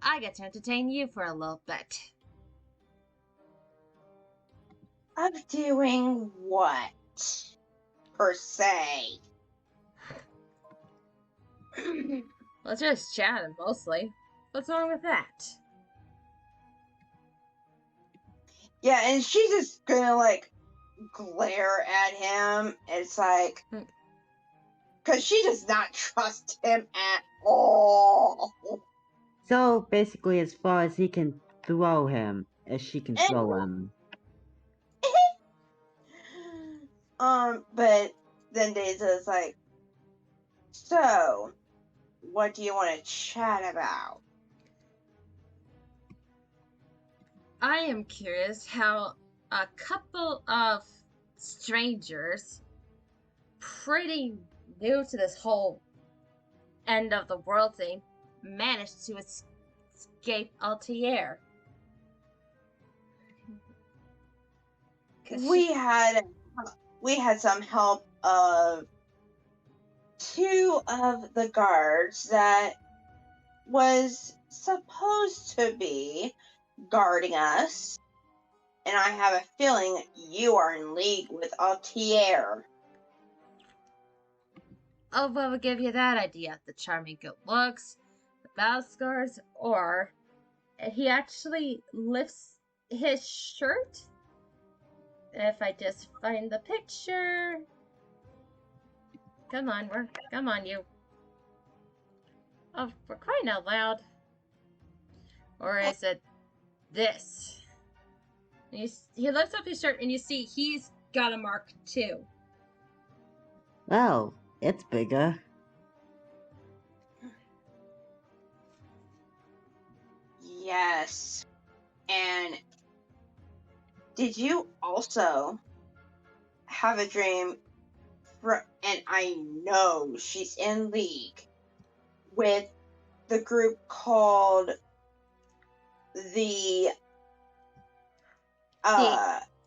I get to entertain you for a little bit. I'm doing what? Per se. Well, just chatting mostly. What's wrong with that? Yeah, and she's just gonna like glare at him. It's like, because she does not trust him at all. So basically, as far as he can throw him, as she can throw him. But then Deza's like, so, what do you want to chat about? I am curious how a couple of strangers, pretty new to this whole end of the world thing, managed to escape Altair. We had some help of 2 of the guards that was supposed to be guarding us, and I have a feeling you are in league with Altair. Oh, what would give you that idea? The charming good looks, the battle scars, or he actually lifts his shirt? If I just find the picture. Come on, you. Oh, we're crying out loud. Or is it this? He lifts up his shirt and you see he's got a mark too. Oh, it's bigger. Yes. And did you also have a dream and I know she's in league with the group called the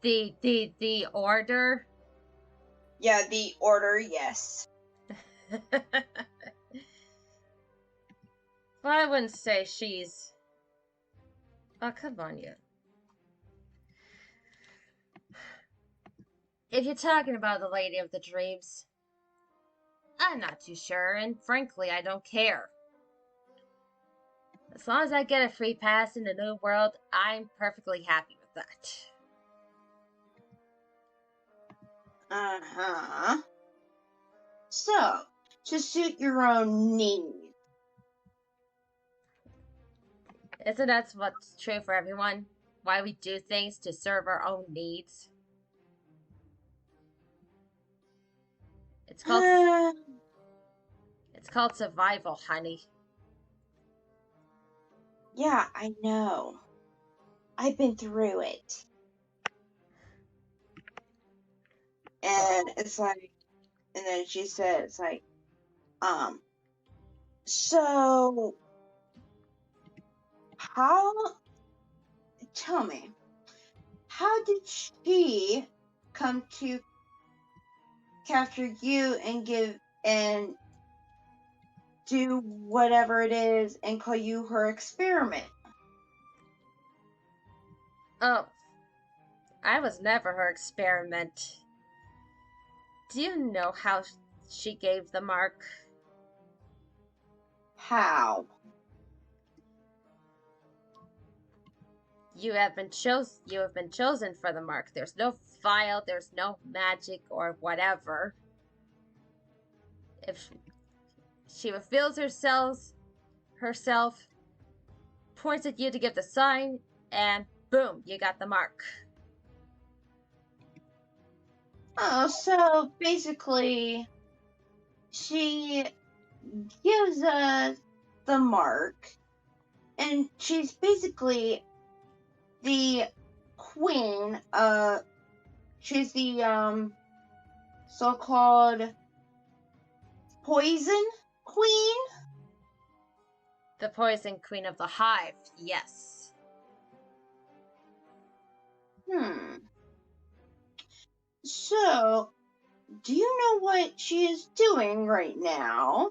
The Order? Yeah, the Order, yes. Well, I wouldn't say she's... Oh, come on, you. If you're talking about the Lady of the Dreams, I'm not too sure, and frankly, I don't care. As long as I get a free pass in the new world, I'm perfectly happy with that. Uh-huh. So, to suit your own needs. Isn't that what's true for everyone? Why we do things to serve our own needs? It's called survival, honey. Yeah, I know. I've been through it. And it's like, and then she said, it's like, so, tell me, how did she come to capture you and do whatever it is and call you her experiment? Oh, I was never her experiment. Do you know how she gave the mark? How? You have been chosen for the mark. There's no file, there's no magic or whatever. If she reveals herself, points at you to give the sign, and boom, you got the mark. Oh, so basically, she gives us the mark, and she's basically the queen. She's the so-called poison queen. The poison queen of the hive, yes. So, do you know what she is doing right now?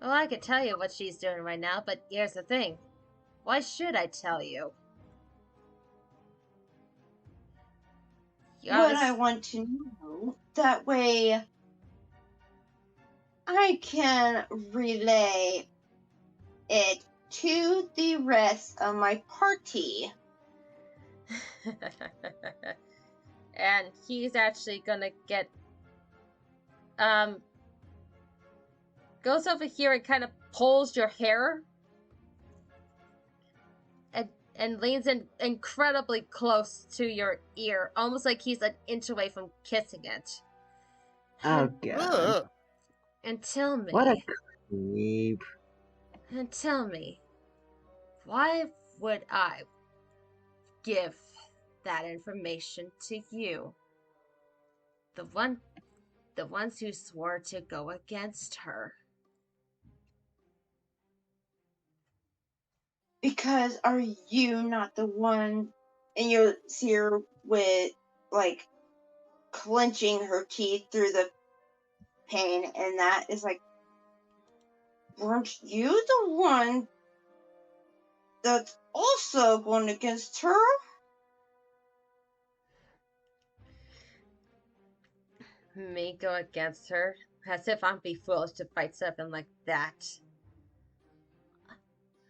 Well, I could tell you what she's doing right now, but here's the thing. Why should I tell you? What I want to know, that way I can relay it to the rest of my party. And he's actually gonna get goes over here and kind of pulls your hair and leans in incredibly close to your ear, almost like he's an inch away from kissing it. Oh god. And tell me, what a creep. And tell me, why would I give that information to you? The ones who swore to go against her. Because are you not the one? And you see her with, like, clenching her teeth through the pain, and that is like, weren't you the one that's also going against her? Me go against her? As if I'm be foolish to fight something like that.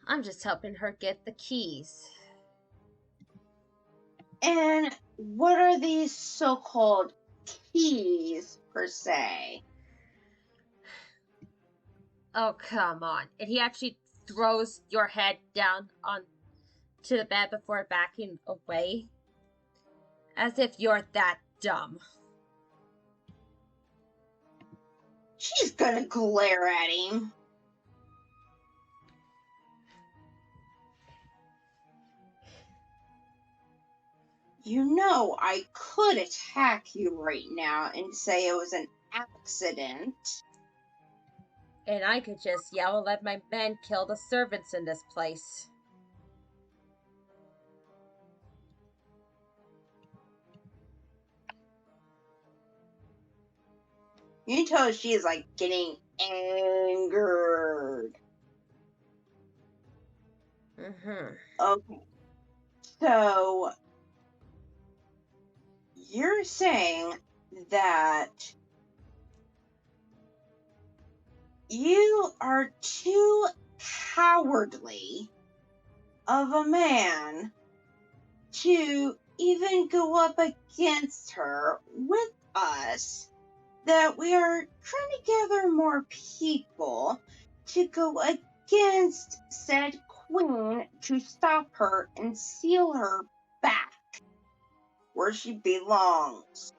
I'm just helping her get the keys. And what are these so-called keys, per se? Oh, come on. And he actually throws your head down on to the bed before backing away. As if you're that dumb. She's gonna glare at him. You know, I could attack you right now and say it was an accident. And I could just yell and let my men kill the servants in this place. You can tell she is, like, getting angered. Mm-hmm. Okay. So, you're saying that you are too cowardly of a man to even go up against her with us, that we are trying to gather more people to go against said queen to stop her and seal her back where she belongs.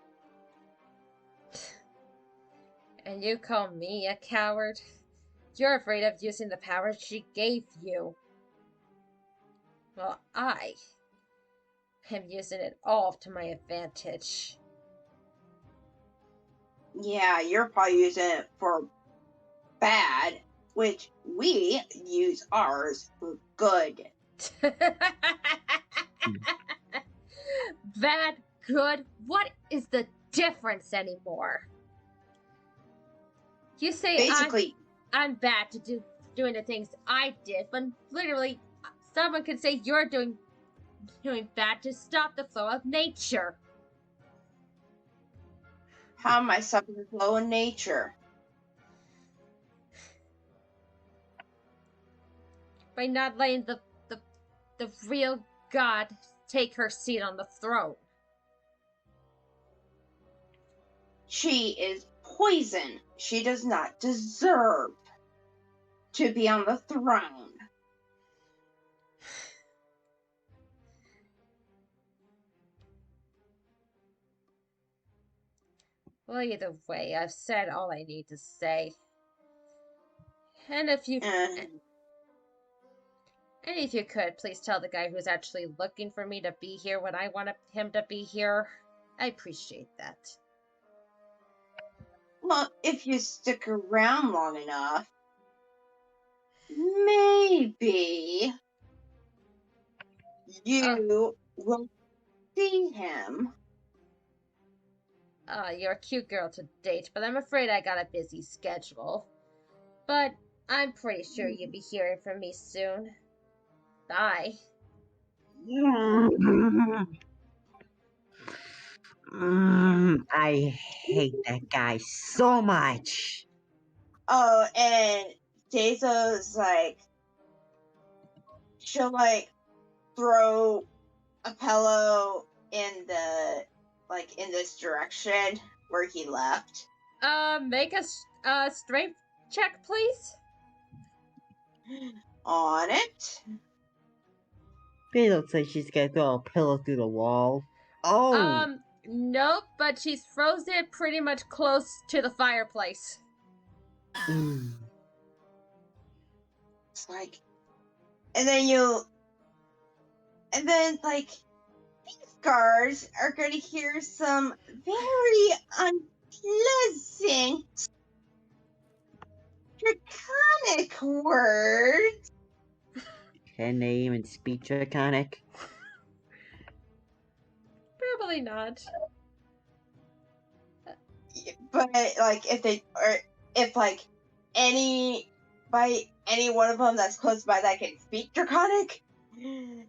And you call me a coward? You're afraid of using the power she gave you. Well, I am using it all to my advantage. Yeah, you're probably using it for bad, which we use ours for good. Bad, good, what is the difference anymore? You say Basically, I'm bad to doing the things I did, but literally someone could say you're doing bad to stop the flow of nature. how am I stopping the flow in nature? By not letting the real God take her seat on the throne. She is poison. She does not deserve to be on the throne. Well, either way, I've said all I need to say. And if you could, please tell the guy who's actually looking for me to be here when I want him to be here. I appreciate that. Well, if you stick around long enough, maybe you will see him. You're a cute girl to date, but I'm afraid I got a busy schedule. But I'm pretty sure you'll be hearing from me soon. Bye. I hate that guy so much. Oh, and Dazo's like, she'll like throw a pillow in the, like, in this direction where he left. Make a strength check, please. On it. They don't say she's gonna throw a pillow through the wall. Oh! Nope, but she's frozen pretty much close to the fireplace. It's like, and then like, these guards are going to hear some very unpleasant draconic words. Can they even speak Draconic? Probably not. But like if like any one of them that's close by that can speak Draconic, they're gonna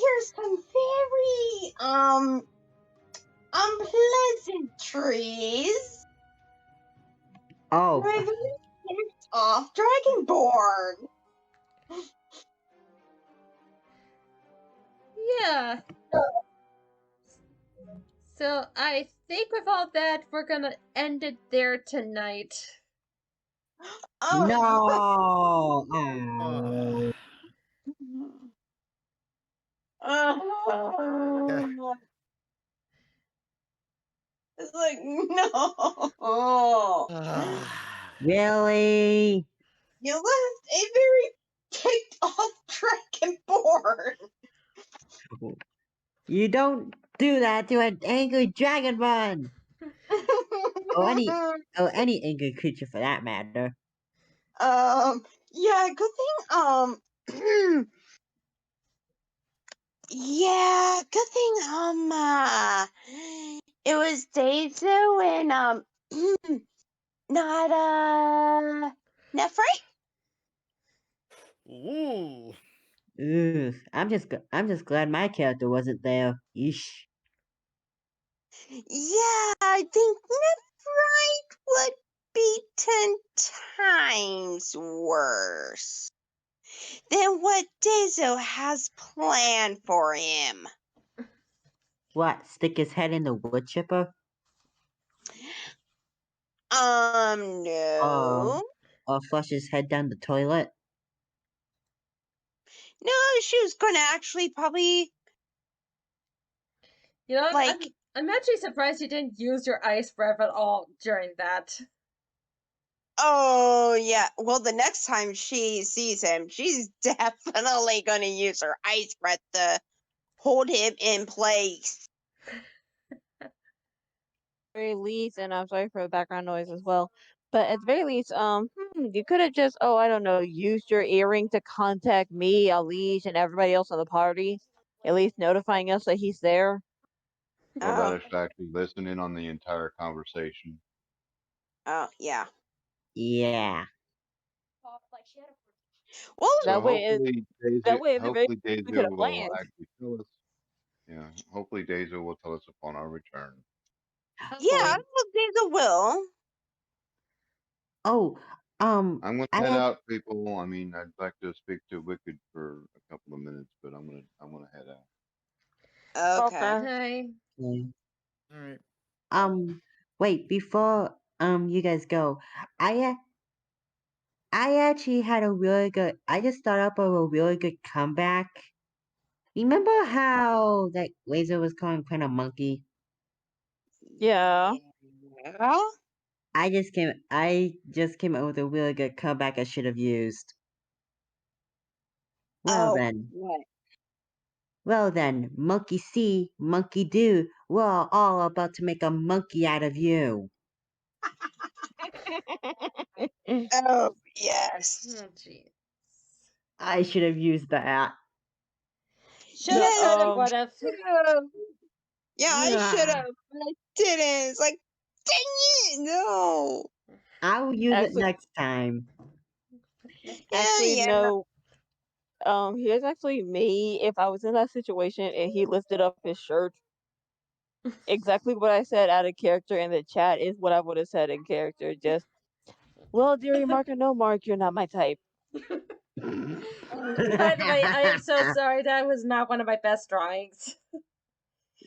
hear some very unpleasantries. Oh, Very pissed off Dragonborn. Yeah. So I think with all that, we're gonna end it there tonight. no! Yeah. It's like no. Really? You left a very ticked off Dragonborn. You don't do that to an angry Dragonborn! Or any angry creature for that matter. Yeah, good thing, yeah, good thing, it was Deizu and, not Nefri? Ooh. Ugh, I'm just glad my character wasn't there. Yeesh. Yeah, I think Nefri would be 10 times worse than what Deizu has planned for him. What, stick his head in the wood chipper? No. Or flush his head down the toilet? No, she was gonna actually probably You know, like. I'm actually surprised you didn't use your ice breath at all during that. Oh yeah. Well, the next time she sees him, she's definitely gonna use her ice breath to hold him in place. Very least, and I'm sorry for the background noise as well. But at the very least, you could have just, oh, I don't know, used your earring to contact me, Alish, and everybody else on the party. At least notifying us that he's there. What about Oh. us actually listening on the entire conversation? Oh yeah. Yeah. Well, So That way, hopefully at the very least, we could Daisy have will planned. actually tell us. Yeah, hopefully Daisy will tell us upon our return. yeah. Hopefully. Well, Daisy will. Oh, I'm gonna I head had, out, people. I mean, I'd like to speak to Wicked for a couple of minutes, but I'm gonna head out. Okay. Okay. Hi. All right. wait, before, you guys go, I actually had I just thought up of a really good comeback. Remember how that laser was calling Quinn a monkey? Yeah. Yeah. I just came up with a really good comeback I should have used. Well Oh, then. what? Well then, monkey see, monkey do. We're all about to make a monkey out of you. Oh, yes. Oh, jeez. I should have used that. Should The have, could have, um would have. Should've. Yeah, I should Ah, have, but I didn't. It's like, dang it, no. I will use it actually next time. actually Yeah. no. Here's actually me if I was in that situation and he lifted up his shirt. Exactly what I said out of character in the chat is what I would have said in character. Just, well, dearie Mark or no Mark, you're not my type. By the way, I am so sorry. That was not one of my best drawings.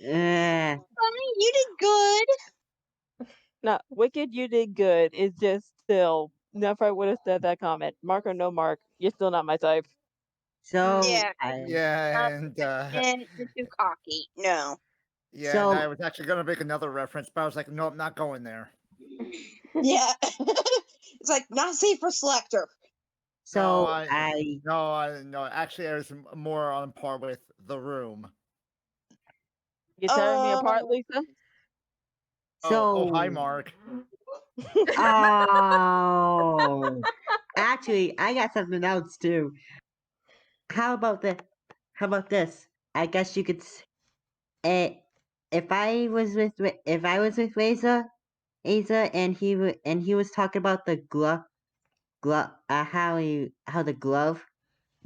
Eh, You did good. No, Wicked, you did good. It's just still, never I would have said that comment. Mark or no Mark, you're still not my type. so Yeah. Yeah, and You're too cocky. No. yeah, and I so was actually gonna make another reference, but I was like, no, I'm not going there. Yeah. It's like, not safe for Selector. No, so I no. Actually, I was more on par with the room. You tearing me apart, Oh. Lisa? Oh, hi, so Mark. oh actually I got something else too. How about the? How about this? I guess you could. If I was with Asa, and he was talking about the how the glove.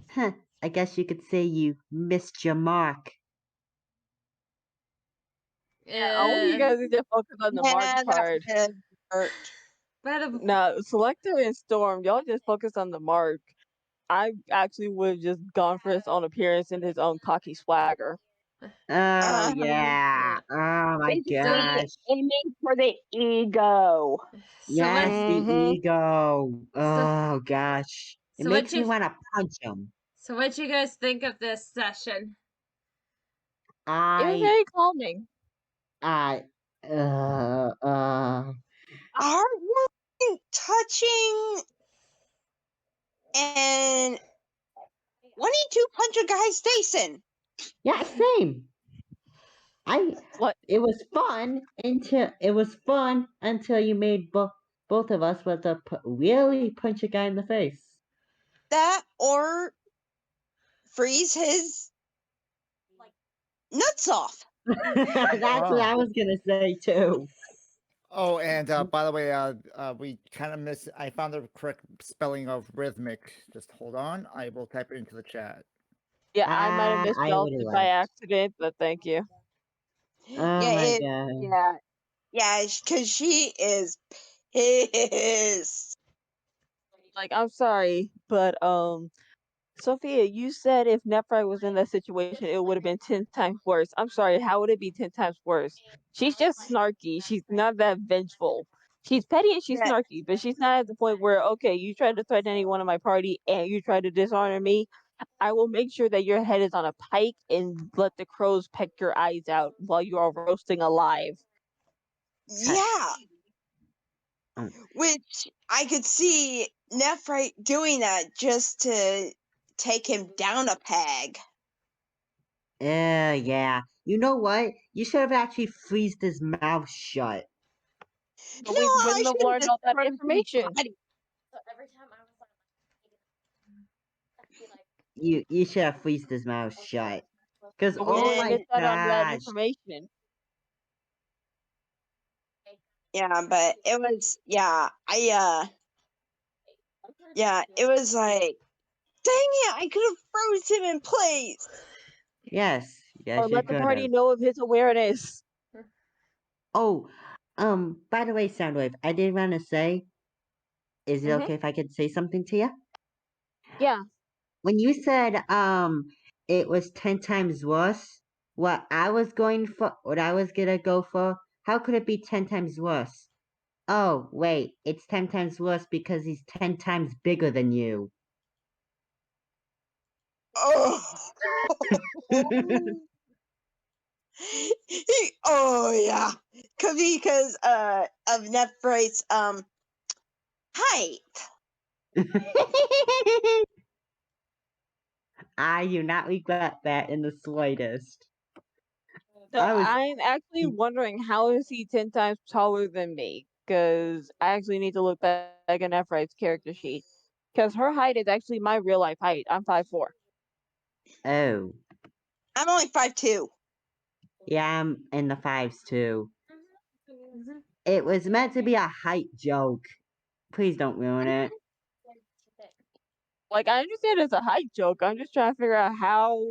Huh, I guess you could say you missed your mark. Yeah, all you guys need to focus on the mark Yeah, that part. kind of hurt. But No, Selector and Storm, y'all just focus on the mark. I actually would have just gone for his own appearance and his own cocky swagger. Oh Uh, yeah. Oh my basically, gosh. aiming for the ego. so Yes, what? the Mm-hmm. ego. So Oh gosh. It so what makes me you want to punch him. so what you guys think of this session? It was I very calming. I Heartwarming, touching, and wanting to punch a guy's face in. yeah, same. I What? It was fun until you made both of us want to really punch a guy in the face. That or freeze his nuts off. That's what I was gonna say too. Oh, and by the way, we kind of missed. I found the correct spelling of rhythmic. Just hold on. I will type it into the chat. Yeah, I might have I misspelled already it by left. accident, but thank you. Oh Yeah, my god. yeah, because she is pissed. Like, I'm sorry, but Sophia, you said if Nephrite was in that situation, it would have been 10 times worse. I'm sorry, how would it be 10 times worse? She's just snarky. She's not that vengeful. She's petty and she's Yeah, snarky, but she's not at the point where, okay, you tried to threaten anyone in my party and you tried to dishonor me. I will make sure that your head is on a pike and let the crows peck your eyes out while you are roasting alive. yeah, Um, which I could see Nephrite doing that just to take him down a peg. yeah. You know what? You should have actually freezed his mouth shut. But No, we I wouldn't have should have learned just all that frozen his information. body. You should have freezed his mouth shut. Cause But we oh would have my And missed out on that gosh. information. yeah, but it was it was like, dang it, I could have froze him in place. Yes, Or yes you let the could party have. know of his awareness. Oh, by the way, Soundwave, I did want to say, is it Hmm. okay if I could say something to you? Yeah. When you said it was 10 times worse, what I was gonna go for, how could it be 10 times worse? Oh, wait, it's 10 times worse because he's 10 times bigger than you. Oh, oh yeah, because of Nephrate's height. I do not regret that in the slightest. So I was I'm actually wondering how is he 10 times taller than me? Because I actually need to look back at Nephrite's character sheet. Because her height is actually my real life height. I'm 5'4". oh. I'm only 5'2". Yeah, I'm in the fives too. Mm-hmm. It was meant to be a height joke. Please don't ruin it. Like, I understand it's a height joke. I'm just trying to figure out how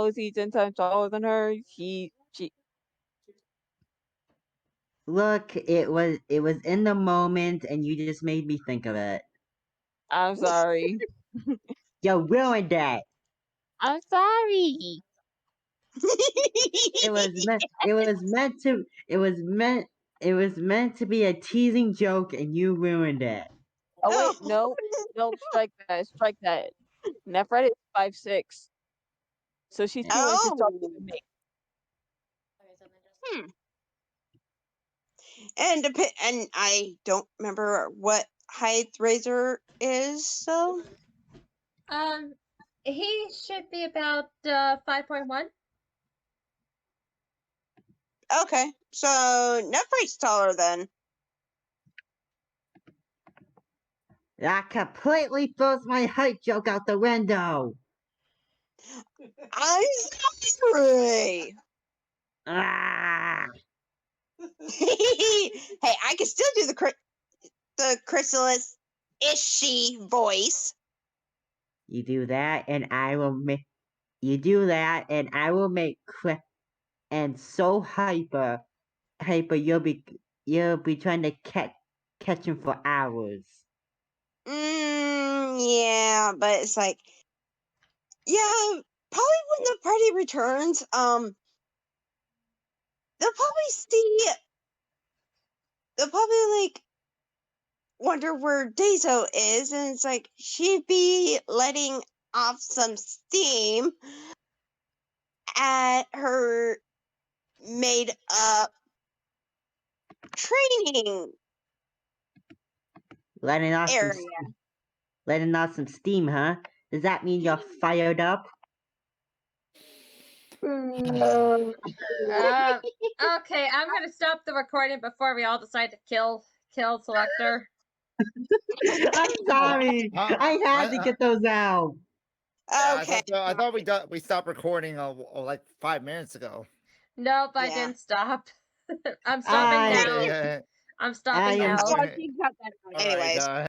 is he 10 times taller than her? She, Look, it was in the moment and you just made me think of it. I'm sorry. You ruined it. I'm sorry. It was meant to be a teasing joke and you ruined it. Oh, Oh, wait, no. No, strike that. Strike that. Nephrite is 5'6". So she's 2 inches taller oh. than me. Hmm. And I don't remember what height Razor is, so He should be about 5.1. okay. So Nephrate's taller then. That completely throws my height joke out the window. I'm sorry. Ah! Hey, I can still do the Chrysalis Ishi voice. You do that, and I will make. You do that, and I will make and so hyper, you'll be trying to catch him for hours. Yeah, but it's like, yeah, probably when the party returns, they'll probably like wonder where Dazo is, and it's like she'd be letting off some steam at her made up training Letting off area. some steam, huh? Does that mean you're fired up? Okay, I'm gonna stop the recording before we all decide to kill Selector. I'm sorry. I had to get those out. Okay. I thought we stopped recording like 5 minutes ago. Nope, I Yeah. didn't stop. I'm stopping now. Okay, I'm stopping I am- now. Well, she got that out. all right, Anyways.